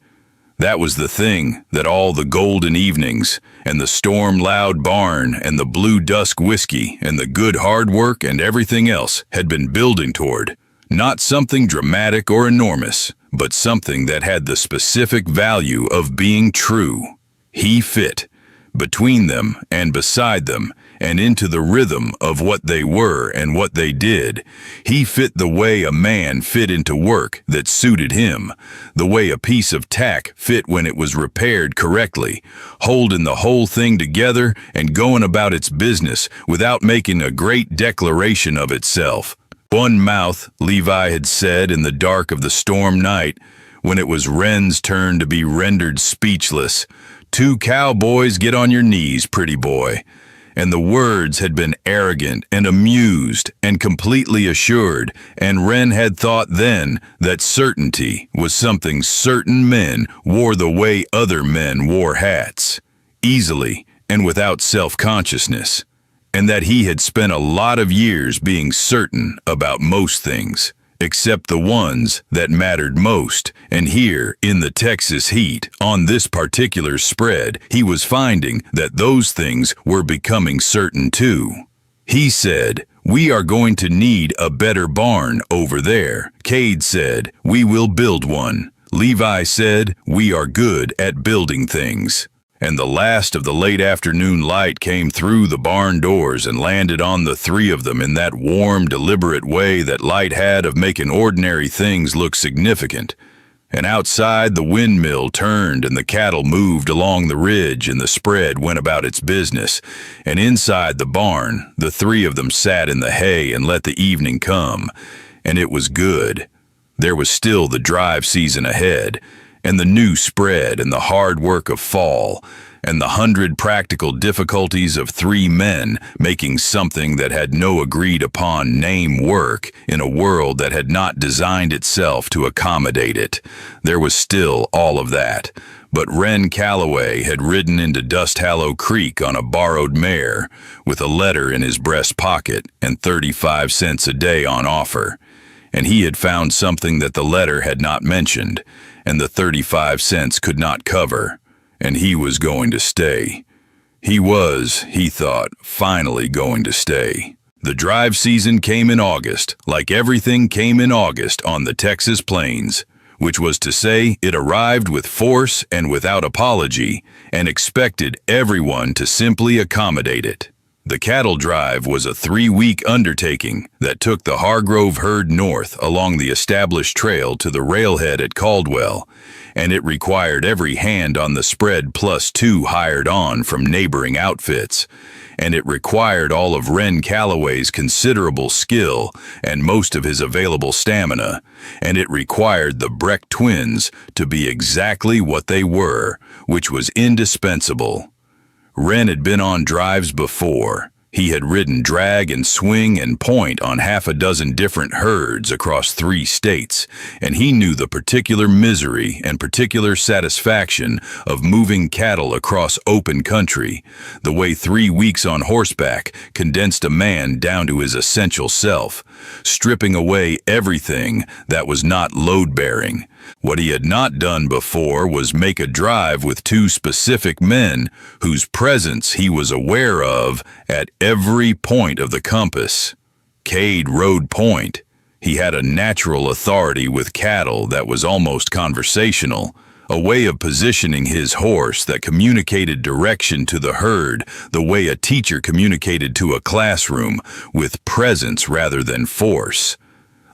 B: That was the thing that all the golden evenings, and the storm-loud barn, and the blue dusk whiskey, and the good hard work and everything else had been building toward. Not something dramatic or enormous, but something that had the specific value of being true. He fit between them and beside them, and into the rhythm of what they were and what they did. He fit the way a man fit into work that suited him, the way a piece of tack fit when it was repaired correctly, holding the whole thing together and going about its business without making a great declaration of itself. "One mouth," Levi had said in the dark of the storm night, when it was Ren's turn to be rendered speechless. "Two cowboys, get on your knees, pretty boy." And the words had been arrogant and amused and completely assured, and Ren had thought then that certainty was something certain men wore the way other men wore hats, easily and without self-consciousness, and that he had spent a lot of years being certain about most things, except the ones that mattered most. And here, in the Texas heat, on this particular spread, he was finding that those things were becoming certain too. He said, "We are going to need a better barn over there." Cade said, "We will build one." Levi said, "We are good at building things." And the last of the late afternoon light came through the barn doors and landed on the three of them in that warm, deliberate way that light had of making ordinary things look significant. And outside, the windmill turned and the cattle moved along the ridge and the spread went about its business. And inside the barn, the three of them sat in the hay and let the evening come. And it was good. There was still the drive season ahead, and the new spread and the hard work of fall, and the 100 practical difficulties of 3 men making something that had no agreed-upon name work in a world that had not designed itself to accommodate it. There was still all of that, but Ren Calloway had ridden into Dust Hallow Creek on a borrowed mare, with a letter in his breast pocket and 35 cents a day on offer. And he had found something that the letter had not mentioned, and the 35 cents could not cover, and he was going to stay. He was, he thought, finally going to stay. The drive season came in August, like everything came in August on the Texas plains, which was to say it arrived with force and without apology, and expected everyone to simply accommodate it. The cattle drive was a 3-week undertaking that took the Hargrove herd north along the established trail to the railhead at Caldwell, and it required every hand on the spread plus 2 hired on from neighboring outfits, and it required all of Ren Calloway's considerable skill and most of his available stamina, and it required the Breck twins to be exactly what they were, which was indispensable. Ren had been on drives before. He had ridden drag and swing and point on 6 different herds across 3 states, and he knew the particular misery and particular satisfaction of moving cattle across open country, the way 3 weeks on horseback condensed a man down to his essential self, stripping away everything that was not load-bearing. What he had not done before was make a drive with 2 specific men whose presence he was aware of at every point of the compass. Cade rode point. He had a natural authority with cattle that was almost conversational, a way of positioning his horse that communicated direction to the herd the way a teacher communicated to a classroom, with presence rather than force.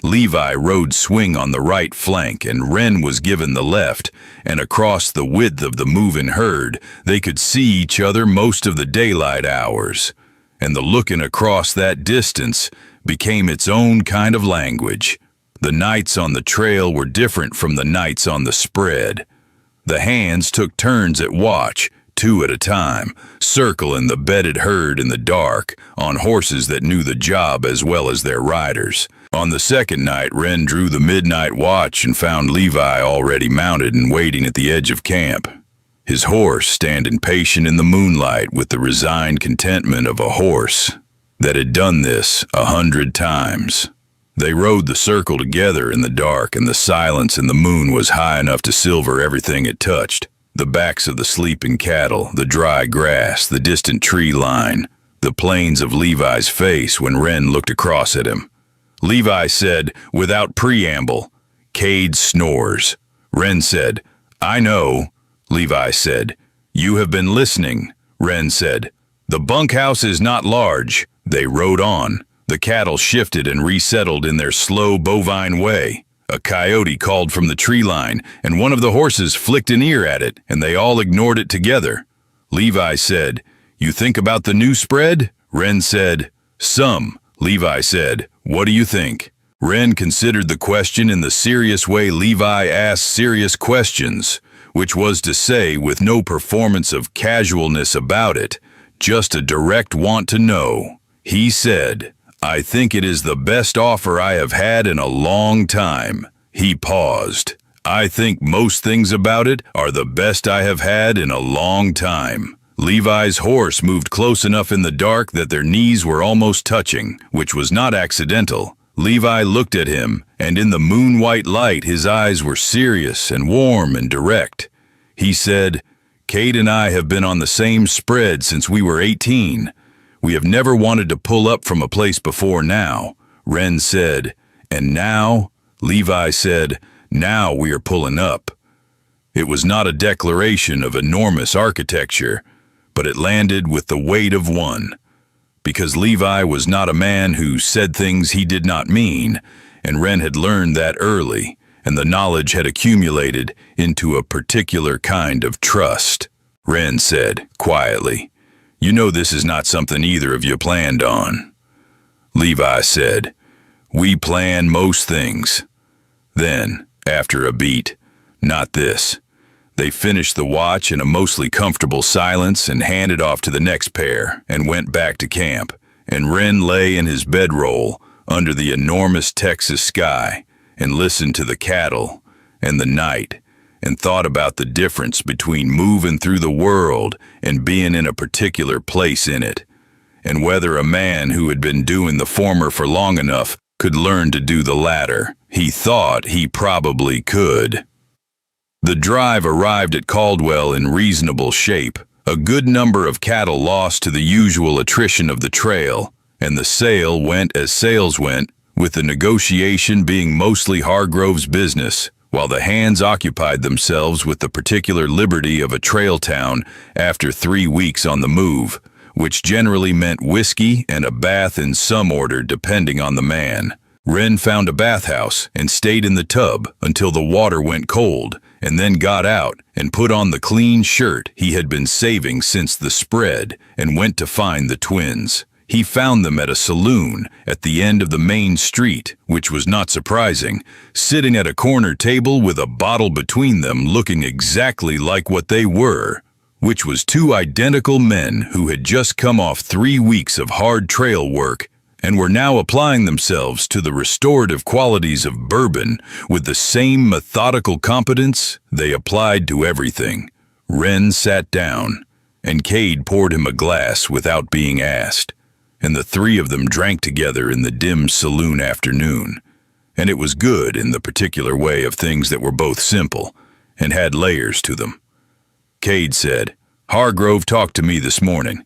B: Levi rode Swing on the right flank and Ren was given the left, and across the width of the moving herd they could see each other most of the daylight hours. And the looking across that distance became its own kind of language. The nights on the trail were different from the nights on the spread. The hands took turns at watch, 2 at a time, circling the bedded herd in the dark, on horses that knew the job as well as their riders. On the second night, Ren drew the midnight watch and found Levi already mounted and waiting at the edge of camp. His horse standing patient in the moonlight with the resigned contentment of a horse that had done this 100 times. They rode the circle together in the dark, and the silence in the moon was high enough to silver everything it touched. The backs of the sleeping cattle, the dry grass, the distant tree line, the planes of Levi's face when Ren looked across at him. Levi said, without preamble, "Cade snores." Ren said, "I know." Levi said, "You have been listening." Ren said, "The bunkhouse is not large." They rode on. The cattle shifted and resettled in their slow bovine way. A coyote called from the tree line, and one of the horses flicked an ear at it, and they all ignored it together. Levi said, "You think about the new spread?" Ren said, "Some." Levi said, "What do you think?" Ren considered the question in the serious way Levi asked serious questions, which was to say, with no performance of casualness about it, just a direct want to know. He said, "I think it is the best offer I have had in a long time." He paused. "I think most things about it are the best I have had in a long time." Levi's horse moved close enough in the dark that their knees were almost touching, which was not accidental. Levi looked at him, and in the moon-white light his eyes were serious and warm and direct. He said, "Cade and I have been on the same spread since we were 18. We have never wanted to pull up from a place before now." Ren said, "And now?" Levi said, "Now we are pulling up." It was not a declaration of enormous architecture, but it landed with the weight of one. Because Levi was not a man who said things he did not mean, and Ren had learned that early, and the knowledge had accumulated into a particular kind of trust. Ren said, quietly, "You know this is not something either of you planned on." Levi said, "We plan most things." Then, after a beat, "Not this." They finished the watch in a mostly comfortable silence and handed off to the next pair and went back to camp, and Ren lay in his bedroll under the enormous Texas sky and listened to the cattle and the night and thought about the difference between moving through the world and being in a particular place in it, and whether a man who had been doing the former for long enough could learn to do the latter. He thought he probably could. The drive arrived at Caldwell in reasonable shape, a good number of cattle lost to the usual attrition of the trail, and the sale went as sales went, with the negotiation being mostly Hargrove's business, while the hands occupied themselves with the particular liberty of a trail town after 3 weeks on the move, which generally meant whiskey and a bath in some order depending on the man. Ren found a bathhouse and stayed in the tub until the water went cold, and then got out and put on the clean shirt he had been saving since the spread and went to find the twins. He found them at a saloon at the end of the main street, which was not surprising, sitting at a corner table with a bottle between them, looking exactly like what they were, which was 2 identical men who had just come off 3 weeks of hard trail work and were now applying themselves to the restorative qualities of bourbon with the same methodical competence they applied to everything. Ren sat down, and Cade poured him a glass without being asked, and the 3 of them drank together in the dim saloon afternoon, and it was good in the particular way of things that were both simple and had layers to them. Cade said, "Hargrove talked to me this morning.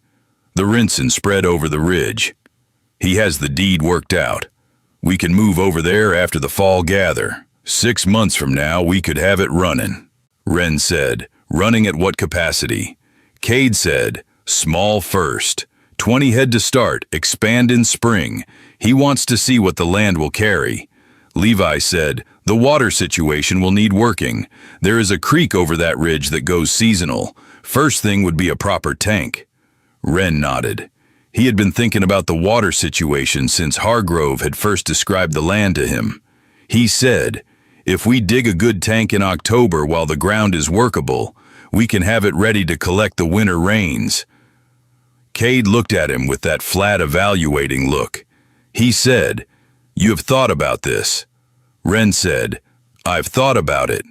B: The Rinson spread over the ridge. He has the deed worked out. We can move over there after the fall gather. 6 months from now, we could have it running." Wren said, running at what capacity? Cade said, small first. 20 head to start, expand in spring. He wants to see what the land will carry. Levi said, the water situation will need working. There is a creek over that ridge that goes seasonal. First thing would be a proper tank. Wren nodded. He had been thinking about the water situation since Hargrove had first described the land to him. He said, if we dig a good tank in October while the ground is workable, we can have it ready to collect the winter rains. Cade looked at him with that flat evaluating look. He said, you have thought about this. Wren said, I've thought about it.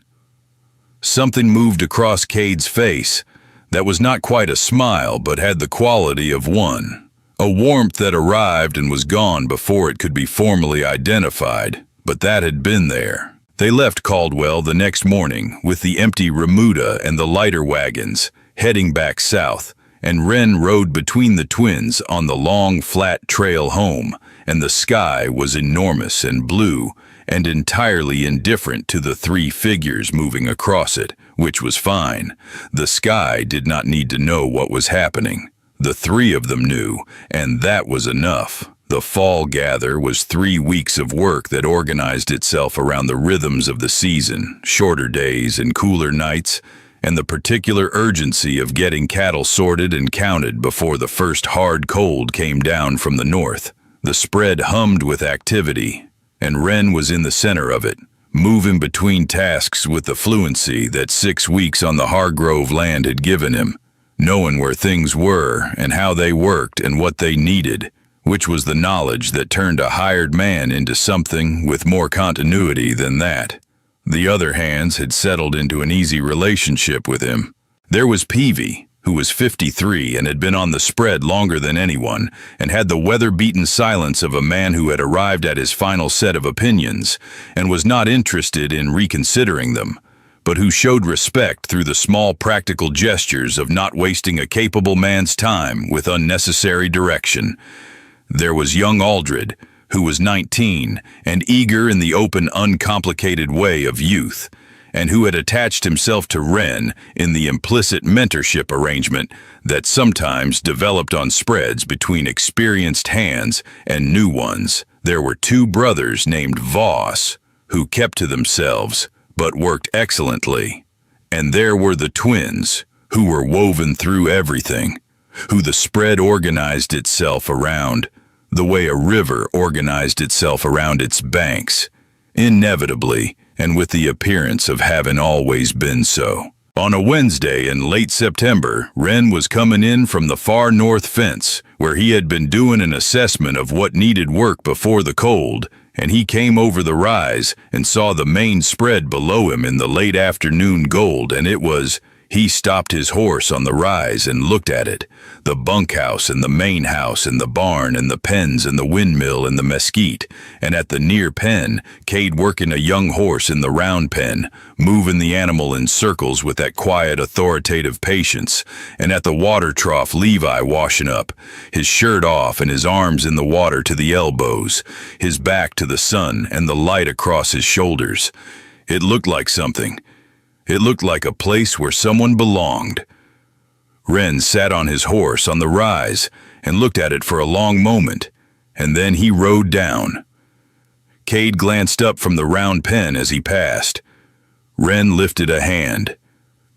B: Something moved across Cade's face that was not quite a smile but had the quality of one. A warmth that arrived and was gone before it could be formally identified, but that had been there. They left Caldwell the next morning with the empty remuda and the lighter wagons, heading back south, and Wren rode between the twins on the long, flat trail home, and the sky was enormous and blue and entirely indifferent to the three figures moving across it, which was fine. The sky did not need to know what was happening. The three of them knew, and that was enough. The fall gather was 3 weeks of work that organized itself around the rhythms of the season, shorter days and cooler nights, and the particular urgency of getting cattle sorted and counted before the first hard cold came down from the north. The spread hummed with activity, and Wren was in the center of it, moving between tasks with the fluency that 6 weeks on the Hargrove land had given him, knowing where things were and how they worked and what they needed, which was the knowledge that turned a hired man into something with more continuity than that. The other hands had settled into an easy relationship with him. There was Peavy, who was 53 and had been on the spread longer than anyone, and had the weather-beaten silence of a man who had arrived at his final set of opinions and was not interested in reconsidering them, but who showed respect through the small practical gestures of not wasting a capable man's time with unnecessary direction. There was young Aldred, who was 19 and eager in the open, uncomplicated way of youth, and who had attached himself to Wren in the implicit mentorship arrangement that sometimes developed on spreads between experienced hands and new ones. There were 2 brothers named Voss, who kept to themselves, but worked excellently. And there were the twins, who were woven through everything, who the spread organized itself around, the way a river organized itself around its banks, inevitably, and with the appearance of having always been so. On a Wednesday in late September, Wren was coming in from the far north fence, where he had been doing an assessment of what needed work before the cold, and he came over the rise and saw the main spread below him in the late afternoon gold, and it was... He stopped his horse on the rise and looked at it. The bunkhouse and the main house and the barn and the pens and the windmill and the mesquite. And at the near pen, Cade working a young horse in the round pen, moving the animal in circles with that quiet, authoritative patience. And at the water trough, Levi washing up, his shirt off and his arms in the water to the elbows, his back to the sun and the light across his shoulders. It looked like something. It looked like a place where someone belonged. Wren sat on his horse on the rise and looked at it for a long moment, and then he rode down. Cade glanced up from the round pen as he passed. Wren lifted a hand.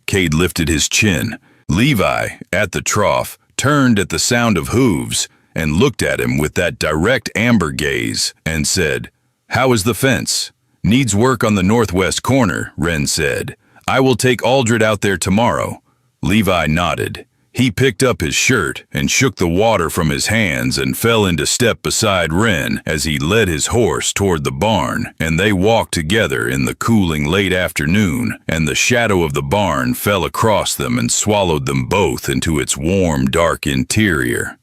B: Cade lifted his chin. Levi, at the trough, turned at the sound of hooves and looked at him with that direct amber gaze and said, "How is the fence?" "Needs work on the northwest corner," Wren said. "I will take Aldred out there tomorrow." Levi nodded. He picked up his shirt and shook the water from his hands and fell into step beside Wren as he led his horse toward the barn, and they walked together in the cooling late afternoon, and the shadow of the barn fell across them and swallowed them both into its warm, dark interior.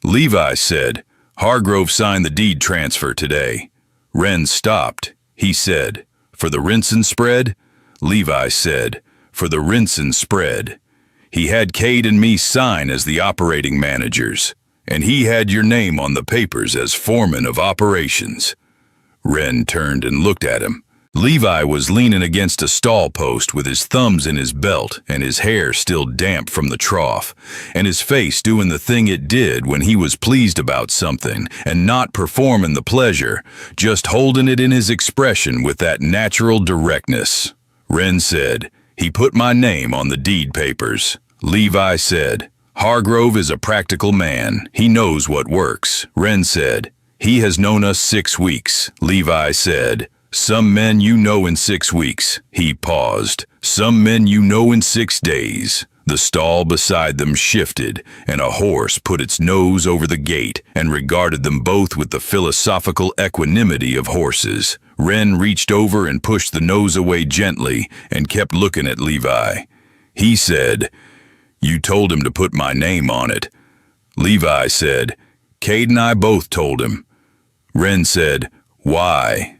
B: Levi said, "Hargrove signed the deed transfer today." Wren stopped. He said, "For the Rinson spread?" Levi said, "For the Rinson spread. He had Cade and me sign as the operating managers, and he had your name on the papers as foreman of operations." Wren turned and looked at him. Levi was leaning against a stall post with his thumbs in his belt and his hair still damp from the trough, and his face doing the thing it did when he was pleased about something and not performing the pleasure, just holding it in his expression with that natural directness. Wren said, "He put my name on the deed papers." Levi said, "Hargrove is a practical man. He knows what works." Wren said, "He has known us 6 weeks." Levi said, "Some men you know in 6 weeks." He paused. "Some men you know in 6 days." The stall beside them shifted, and a horse put its nose over the gate and regarded them both with the philosophical equanimity of horses. Wren reached over and pushed the nose away gently and kept looking at Levi. He said, "You told him to put my name on it." Levi said, "Cade and I both told him." Wren said, "Why?"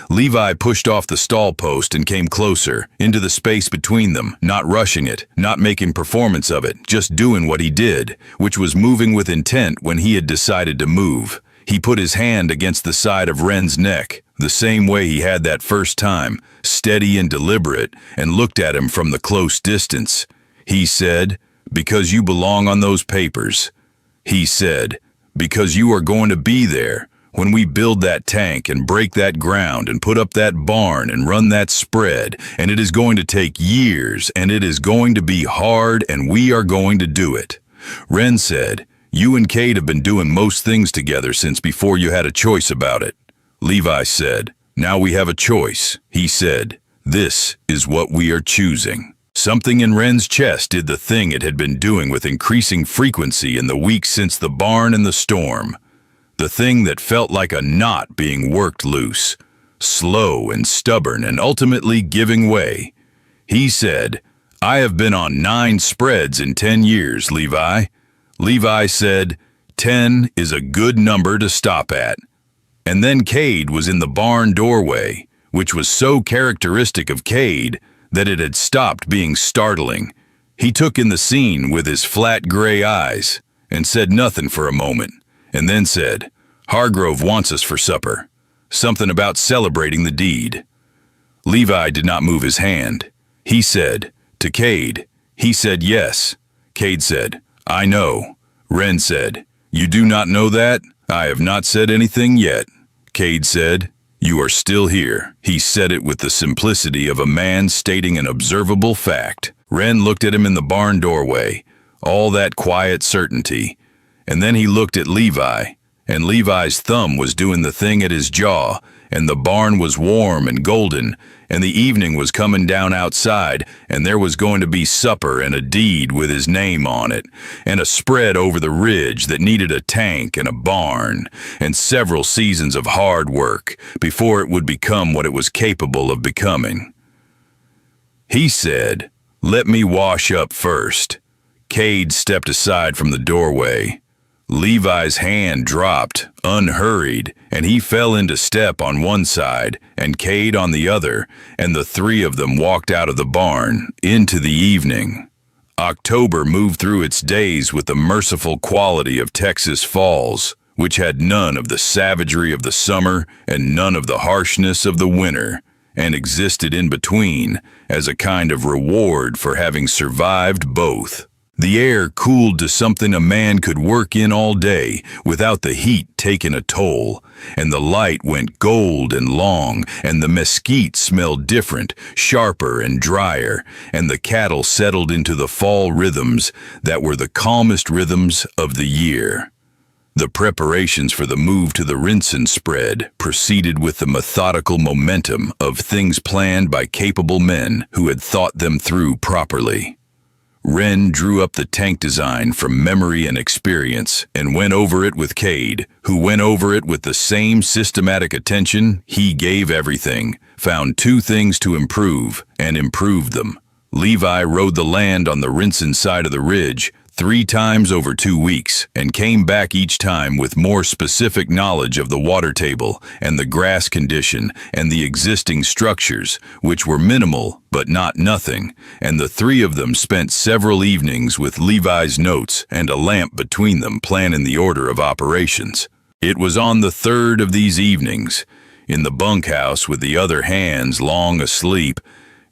B: Levi pushed off the stall post and came closer, into the space between them, not rushing it, not making performance of it, just doing what he did, which was moving with intent when he had decided to move. He put his hand against the side of Wren's neck, the same way he had that first time, steady and deliberate, and looked at him from the close distance. He said, "Because you belong on those papers." He said, "Because you are going to be there. When we build that tank and break that ground and put up that barn and run that spread, and it is going to take years and it is going to be hard and we are going to do it." Wren said, "You and Cade have been doing most things together since before you had a choice about it." Levi said, "Now we have a choice." He said, "This is what we are choosing." Something in Wren's chest did the thing it had been doing with increasing frequency in the weeks since the barn and the storm. The thing that felt like a knot being worked loose, slow and stubborn and ultimately giving way. He said, "I have been on 9 spreads in 10 years, Levi." Levi said, 10 is a good number to stop at." And then Cade was in the barn doorway, which was so characteristic of Cade that it had stopped being startling. He took in the scene with his flat gray eyes and said nothing for a moment, and then said, "Hargrove wants us for supper. Something about celebrating the deed." Levi did not move his hand. He said, to Cade, he said yes. Cade said, "I know." Wren said, "You do not know that? I have not said anything yet." Cade said, "You are still here." He said it with the simplicity of a man stating an observable fact. Wren looked at him in the barn doorway, all that quiet certainty. And then he looked at Levi, and Levi's thumb was doing the thing at his jaw, and the barn was warm and golden, and the evening was coming down outside, and there was going to be supper and a deed with his name on it, and a spread over the ridge that needed a tank and a barn, and several seasons of hard work before it would become what it was capable of becoming. He said, "Let me wash up first." Cade stepped aside from the doorway. Levi's hand dropped, unhurried, and he fell into step on one side and Cade on the other, and the 3 of them walked out of the barn into the evening. October moved through its days with the merciful quality of Texas falls, which had none of the savagery of the summer and none of the harshness of the winter, and existed in between as a kind of reward for having survived both. The air cooled to something a man could work in all day without the heat taking a toll, and the light went gold and long, and the mesquite smelled different, sharper and drier, and the cattle settled into the fall rhythms that were the calmest rhythms of the year. The preparations for the move to the Rinson spread proceeded with the methodical momentum of things planned by capable men who had thought them through properly. Wren drew up the tank design from memory and experience and went over it with Cade, who went over it with the same systematic attention. He gave everything, found 2 things to improve, and improved them. Levi rode the land on the Rinson side of the ridge 3 times over 2 weeks, and came back each time with more specific knowledge of the water table and the grass condition and the existing structures, which were minimal but not nothing, and the 3 of them spent several evenings with Levi's notes and a lamp between them planning the order of operations. It was on the 3rd of these evenings, in the bunkhouse with the other hands long asleep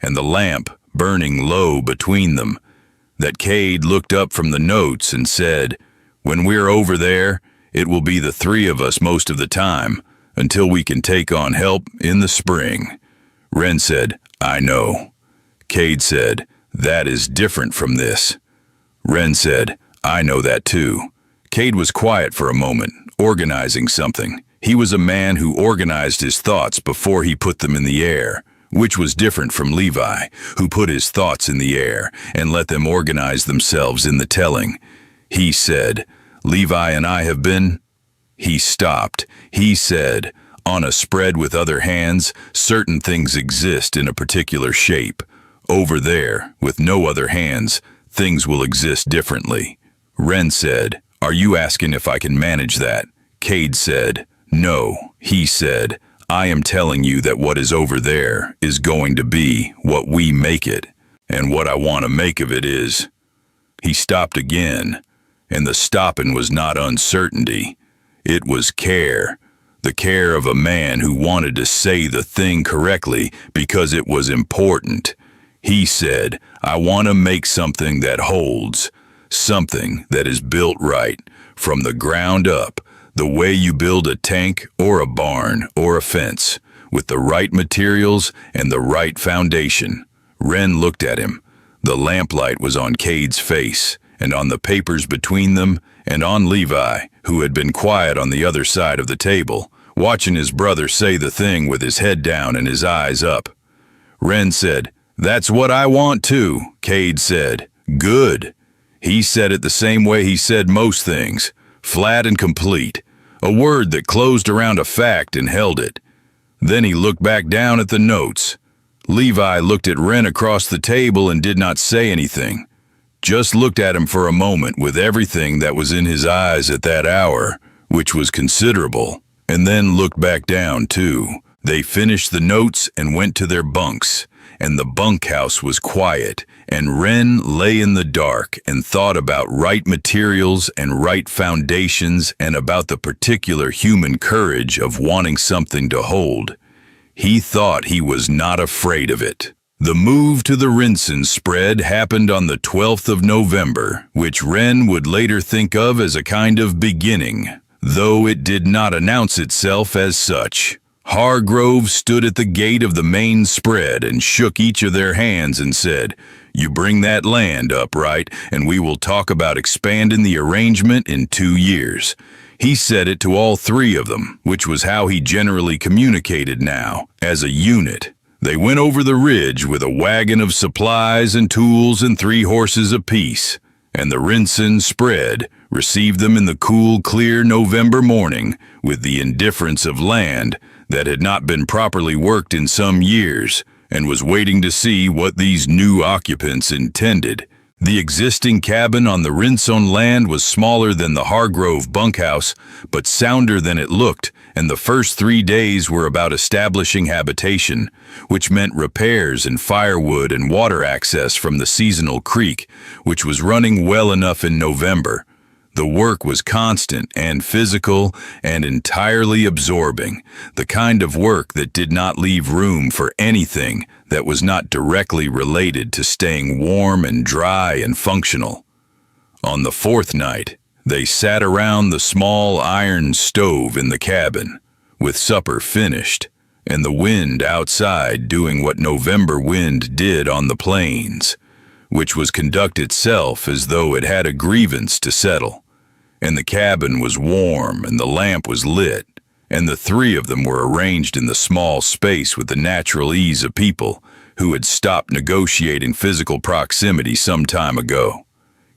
B: and the lamp burning low between them, that Cade looked up from the notes and said, "When we're over there, it will be the three of us most of the time, until we can take on help in the spring." Wren said, "I know." Cade said, "That is different from this." Wren said, "I know that too." Cade was quiet for a moment, organizing something. He was a man who organized his thoughts before he put them in the air, which was different from Levi, who put his thoughts in the air and let them organize themselves in the telling. He said, "Levi and I have been—" He stopped. He said, "On a spread with other hands, certain things exist in a particular shape. Over there, with no other hands, things will exist differently." Wren said, "Are you asking if I can manage that?" Cade said, "No." He said, "I am telling you that what is over there is going to be what we make it, and what I want to make of it is—" He stopped again, and the stopping was not uncertainty. It was care. The care of a man who wanted to say the thing correctly because it was important. He said, "I want to make something that holds, something that is built right, from the ground up, the way you build a tank or a barn or a fence, with the right materials and the right foundation." Wren looked at him. The lamplight was on Cade's face, and on the papers between them, and on Levi, who had been quiet on the other side of the table, watching his brother say the thing with his head down and his eyes up. Wren said, "That's what I want too." Cade said, "Good." He said it the same way he said most things, flat and complete, a word that closed around a fact and held it. Then he looked back down at the notes. Levi looked at Wren across the table and did not say anything, just looked at him for a moment with everything that was in his eyes at that hour, which was considerable, and then looked back down too. They finished the notes and went to their bunks, and the bunkhouse was quiet, and Wren lay in the dark and thought about right materials and right foundations and about the particular human courage of wanting something to hold. He thought he was not afraid of it. The move to the Rinson spread happened on the 12th of November, which Wren would later think of as a kind of beginning, though it did not announce itself as such. Hargrove stood at the gate of the main spread and shook each of their hands and said, "You bring that land up, right, and we will talk about expanding the arrangement in 2 years. He said it to all three of them, which was how he generally communicated now, as a unit. They went over the ridge with a wagon of supplies and tools and 3 horses apiece, and the Rinson spread received them in the cool, clear November morning with the indifference of land that had not been properly worked in some years and was waiting to see what these new occupants intended. The existing cabin on the Rinson land was smaller than the Hargrove bunkhouse, but sounder than it looked, and the first 3 days were about establishing habitation, which meant repairs and firewood and water access from the seasonal creek, which was running well enough in November. The work was constant and physical and entirely absorbing, the kind of work that did not leave room for anything that was not directly related to staying warm and dry and functional. On the 4th night, they sat around the small iron stove in the cabin, with supper finished, and the wind outside doing what November wind did on the plains, which was conduct itself as though it had a grievance to settle. And the cabin was warm and the lamp was lit, and the 3 of them were arranged in the small space with the natural ease of people who had stopped negotiating physical proximity some time ago.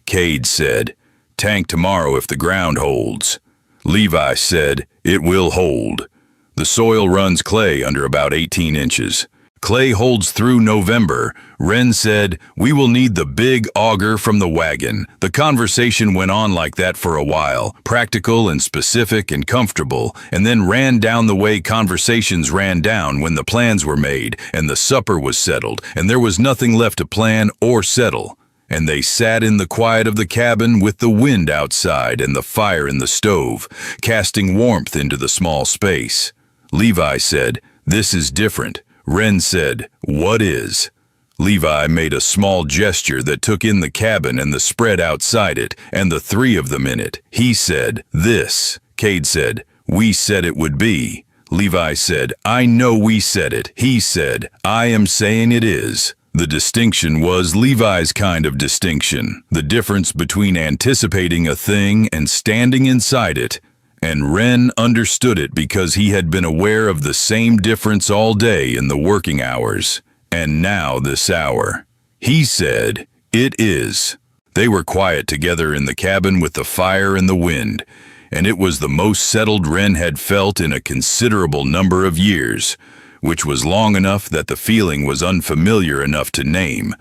B: Cade said, "Tank tomorrow if the ground holds." Levi said, "It will hold. The soil runs clay under about 18 inches. Clay holds through November." Wren said, "We will need the big auger from the wagon." The conversation went on like that for a while, practical and specific and comfortable, and then ran down the way conversations ran down when the plans were made and the supper was settled and there was nothing left to plan or settle. And they sat in the quiet of the cabin with the wind outside and the fire in the stove, casting warmth into the small space. Levi said, "This is different." Ren said, "What is?" Levi made a small gesture that took in the cabin and the spread outside it, and the three of them in it. He said, "This." Cade said, "We said it would be." Levi said, "I know we said it." He said, "I am saying it is." The distinction was Levi's kind of distinction, the difference between anticipating a thing and standing inside it. And Ren understood it because he had been aware of the same difference all day in the working hours. And now this hour. He said, "It is." They were quiet together in the cabin with the fire and the wind, and it was the most settled Ren had felt in a considerable number of years, which was long enough that the feeling was unfamiliar enough to name,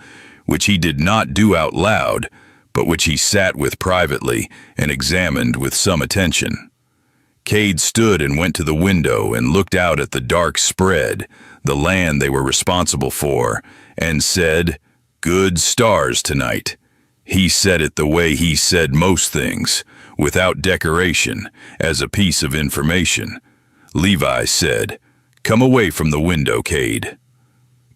B: which he did not do out loud, but which he sat with privately and examined with some attention. Cade stood and went to the window and looked out at the dark spread, the land they were responsible for, and said, "Good stars tonight." He said it the way he said most things, without decoration, as a piece of information. Levi said, "Come away from the window, Cade."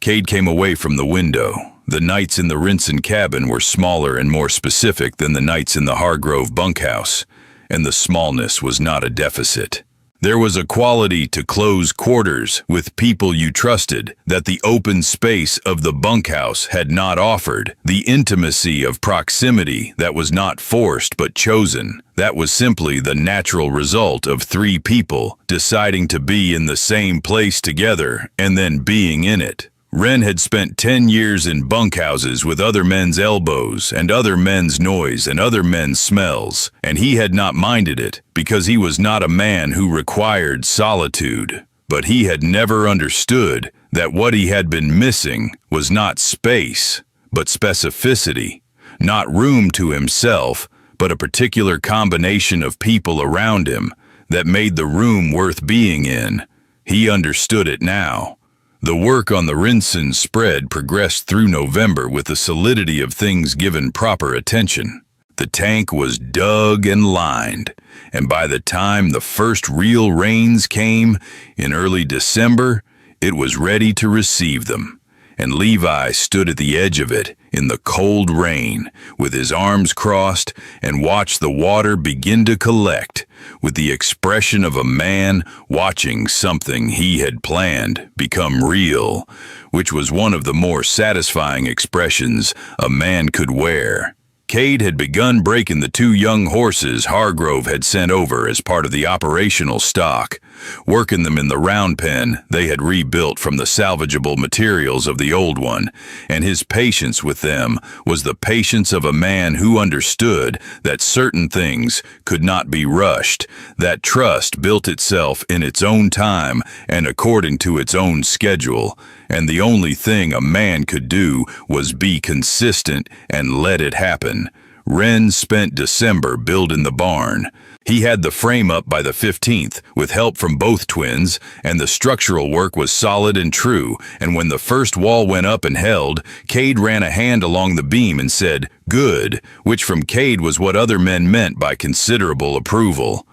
B: Cade came away from the window. The nights in the Rinson cabin were smaller and more specific than the nights in the Hargrove bunkhouse, and the smallness was not a deficit. There was a quality to close quarters with people you trusted that the open space of the bunkhouse had not offered, the intimacy of proximity that was not forced but chosen. That was simply the natural result of three people deciding to be in the same place together and then being in it. Ren had spent 10 years in bunkhouses with other men's elbows and other men's noise and other men's smells, and he had not minded it because he was not a man who required solitude. But he had never understood that what he had been missing was not space, but specificity, not room to himself, but a particular combination of people around him that made the room worth being in. He understood it now. The work on the Rinson spread progressed through November with the solidity of things given proper attention. The tank was dug and lined, and by the time the first real rains came in early December, it was ready to receive them. And Levi stood at the edge of it in the cold rain, with his arms crossed, and watched the water begin to collect, with the expression of a man watching something he had planned become real, which was one of the more satisfying expressions a man could wear. Cade had begun breaking the two young horses Hargrove had sent over as part of the operational stock, working them in the round pen they had rebuilt from the salvageable materials of the old one, and his patience with them was the patience of a man who understood that certain things could not be rushed, that trust built itself in its own time and according to its own schedule, and the only thing a man could do was be consistent and let it happen. Ren spent December building the barn. He had the frame up by the 15th, with help from both twins, and the structural work was solid and true, and when the first wall went up and held, Cade ran a hand along the beam and said, "Good," which from Cade was what other men meant by considerable approval.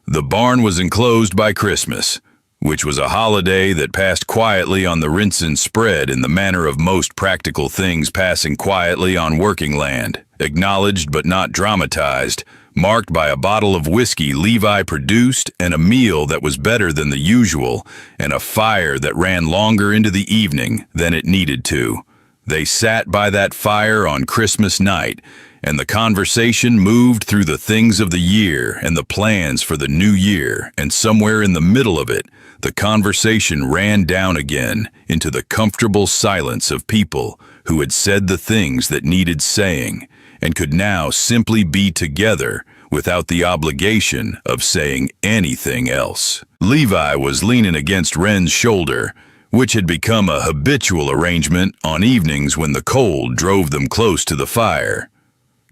B: The barn was enclosed by Christmas, which was a holiday that passed quietly on the Rinson spread in the manner of most practical things passing quietly on working land, acknowledged but not dramatized, marked by a bottle of whiskey Levi produced and a meal that was better than the usual, and a fire that ran longer into the evening than it needed to. They sat by that fire on Christmas night, and the conversation moved through the things of the year and the plans for the new year, and somewhere in the middle of it, the conversation ran down again into the comfortable silence of people who had said the things that needed saying, and could now simply be together without the obligation of saying anything else. Levi was leaning against Ren's shoulder, which had become a habitual arrangement on evenings when the cold drove them close to the fire.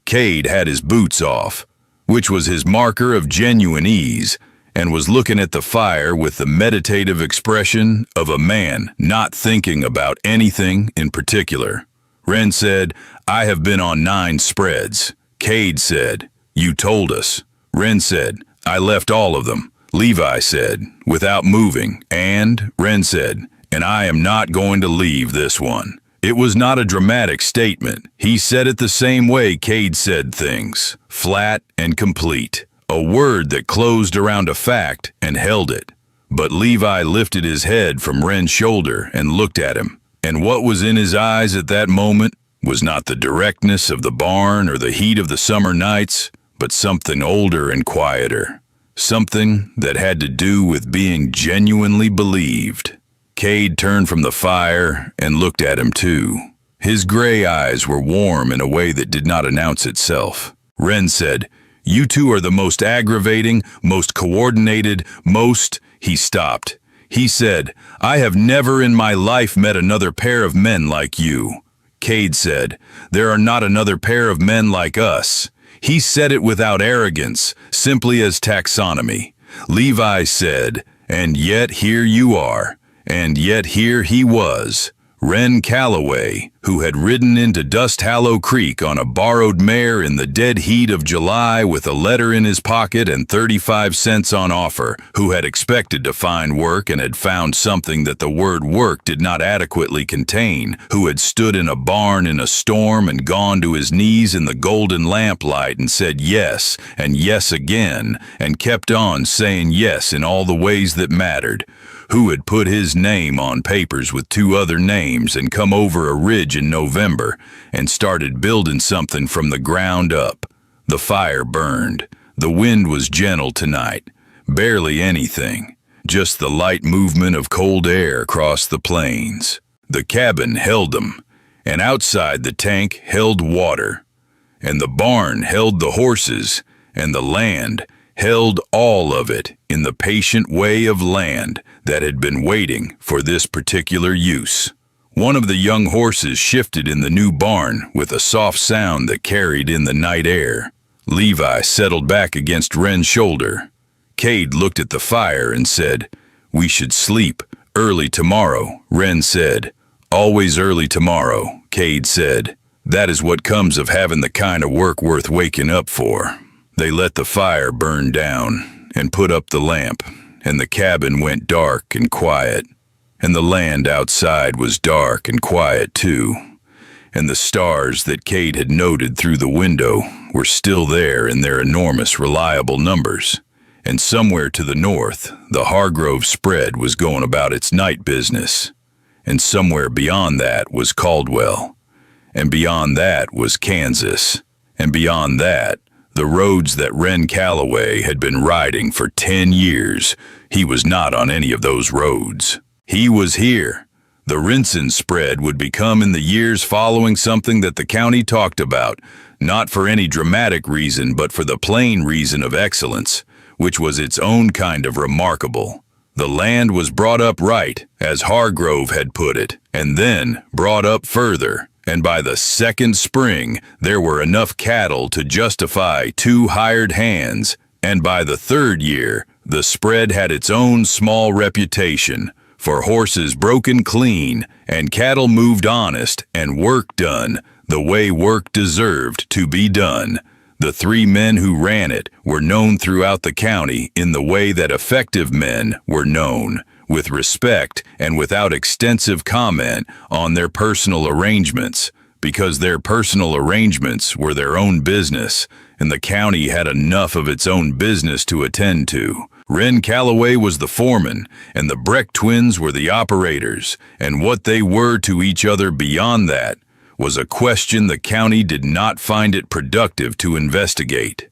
B: Cade had his boots off, which was his marker of genuine ease, and was looking at the fire with the meditative expression of a man not thinking about anything in particular. Ren said, "I have been on 9 spreads." Cade said, "You told us." Ren said, "I left all of them." Levi said, without moving, and Ren said, "And I am not going to leave this one." It was not a dramatic statement. He said it the same way Cade said things, flat and complete. A word that closed around a fact and held it. But Levi lifted his head from Ren's shoulder and looked at him. And what was in his eyes at that moment was not the directness of the barn or the heat of the summer nights, but something older and quieter. Something that had to do with being genuinely believed. Cade turned from the fire and looked at him too. His gray eyes were warm in a way that did not announce itself. Ren said, "You two are the most aggravating, most coordinated, most—" He stopped. He said, "I have never in my life met another pair of men like you." Cade said, "There are not another pair of men like us." He said it without arrogance, simply as taxonomy. Levi said, "And yet here you are." And yet here he was, Ren Calloway, who had ridden into Dust Hallow Creek on a borrowed mare in the dead heat of July with a letter in his pocket and 35 cents on offer, who had expected to find work and had found something that the word work did not adequately contain, who had stood in a barn in a storm and gone to his knees in the golden lamplight and said yes and yes again, and kept on saying yes in all the ways that mattered, who had put his name on papers with 2 other names and come over a ridge in November and started building something from the ground up. The fire burned. The wind was gentle tonight. Barely anything. Just the light movement of cold air across the plains. The cabin held them, and outside the tank held water. And the barn held the horses, and the land held all of it in the patient way of land that had been waiting for this particular use. One of the young horses shifted in the new barn with a soft sound that carried in the night air. Levi settled back against Ren's shoulder. Cade looked at the fire and said, "We should sleep early tomorrow," Ren said. "Always early tomorrow," Cade said. "That is what comes of having the kind of work worth waking up for." They let the fire burn down and put up the lamp, and the cabin went dark and quiet, and the land outside was dark and quiet too, and the stars that Cade had noted through the window were still there in their enormous, reliable numbers, and somewhere to the north, the Hargrove spread was going about its night business, and somewhere beyond that was Caldwell, and beyond that was Kansas, and beyond that, the roads that Ren Calloway had been riding for 10 years. He was not on any of those roads. He was here. The Rinson spread would become in the years following something that the county talked about, not for any dramatic reason but for the plain reason of excellence, which was its own kind of remarkable. The land was brought up right, as Hargrove had put it, and then brought up further. And by the second spring, there were enough cattle to justify 2 hired hands, and by the 3rd year, the spread had its own small reputation, for horses broken clean, and cattle moved honest, and work done, the way work deserved to be done. The 3 men who ran it were known throughout the county in the way that effective men were known, with respect and without extensive comment on their personal arrangements, because their personal arrangements were their own business, and the county had enough of its own business to attend to. Ren Calloway was the foreman, and the Breck twins were the operators, and what they were to each other beyond that was a question the county did not find it productive to investigate.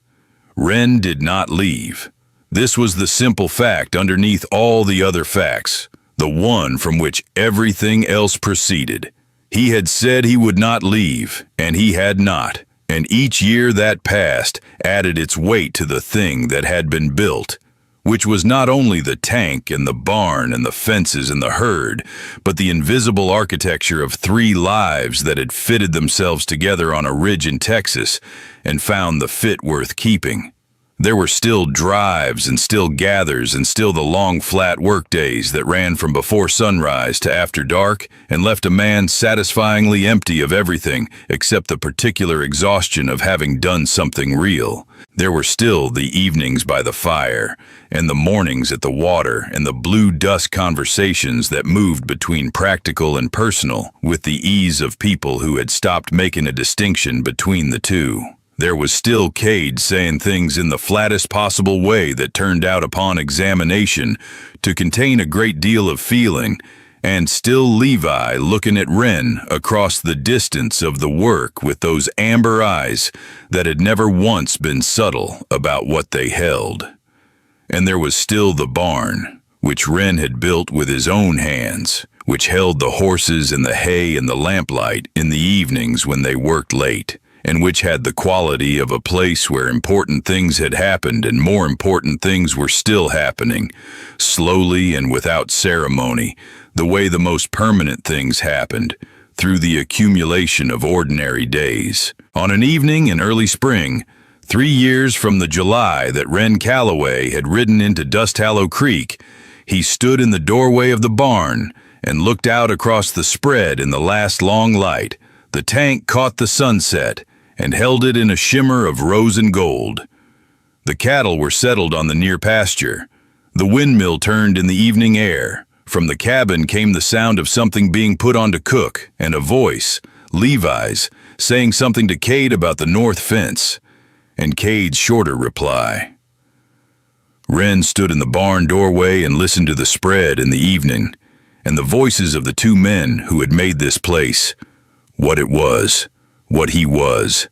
B: Ren did not leave. This was the simple fact underneath all the other facts, the one from which everything else proceeded. He had said he would not leave, and he had not, and each year that passed added its weight to the thing that had been built, which was not only the tank and the barn and the fences and the herd, but the invisible architecture of 3 lives that had fitted themselves together on a ridge in Texas and found the fit worth keeping. There were still drives and still gathers and still the long flat workdays that ran from before sunrise to after dark and left a man satisfyingly empty of everything except the particular exhaustion of having done something real. There were still the evenings by the fire and the mornings at the water and the blue dusk conversations that moved between practical and personal with the ease of people who had stopped making a distinction between the two. There was still Cade saying things in the flattest possible way that turned out upon examination to contain a great deal of feeling, and still Levi looking at Wren across the distance of the work with those amber eyes that had never once been subtle about what they held. And there was still the barn, which Wren had built with his own hands, which held the horses and the hay and the lamplight in the evenings when they worked late, and which had the quality of a place where important things had happened and more important things were still happening, slowly and without ceremony, the way the most permanent things happened, through the accumulation of ordinary days. On an evening in early spring, 3 years from the July that Wren Calloway had ridden into Dust Hollow Creek, he stood in the doorway of the barn and looked out across the spread in the last long light. The tank caught the sunset and held it in a shimmer of rose and gold. The cattle were settled on the near pasture. The windmill turned in the evening air. From the cabin came the sound of something being put on to cook, and a voice, Levi's, saying something to Cade about the north fence, and Cade's shorter reply. Wren stood in the barn doorway and listened to the spread in the evening, and the voices of the two men who had made this place what it was, what he was,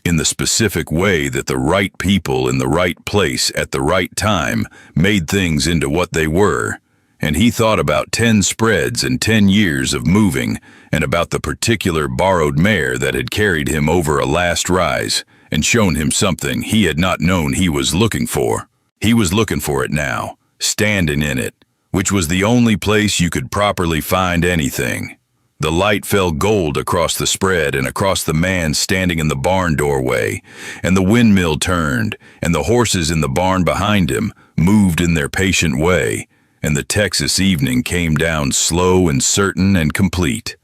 B: in the specific way that the right people in the right place at the right time made things into what they were. And he thought about 10 spreads and 10 years of moving, and about the particular borrowed mare that had carried him over a last rise and shown him something he had not known he was looking for. He was looking for it now, standing in it, which was the only place you could properly find anything. The light fell gold across the spread and across the man standing in the barn doorway, and the windmill turned, and the horses in the barn behind him moved in their patient way, and the Texas evening came down slow and certain and complete.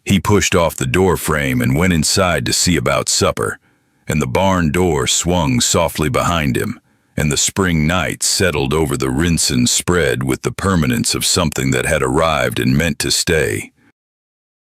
B: He pushed off the door frame and went inside to see about supper, and the barn door swung softly behind him, and the spring night settled over the Rinson spread with the permanence of something that had arrived and meant to stay.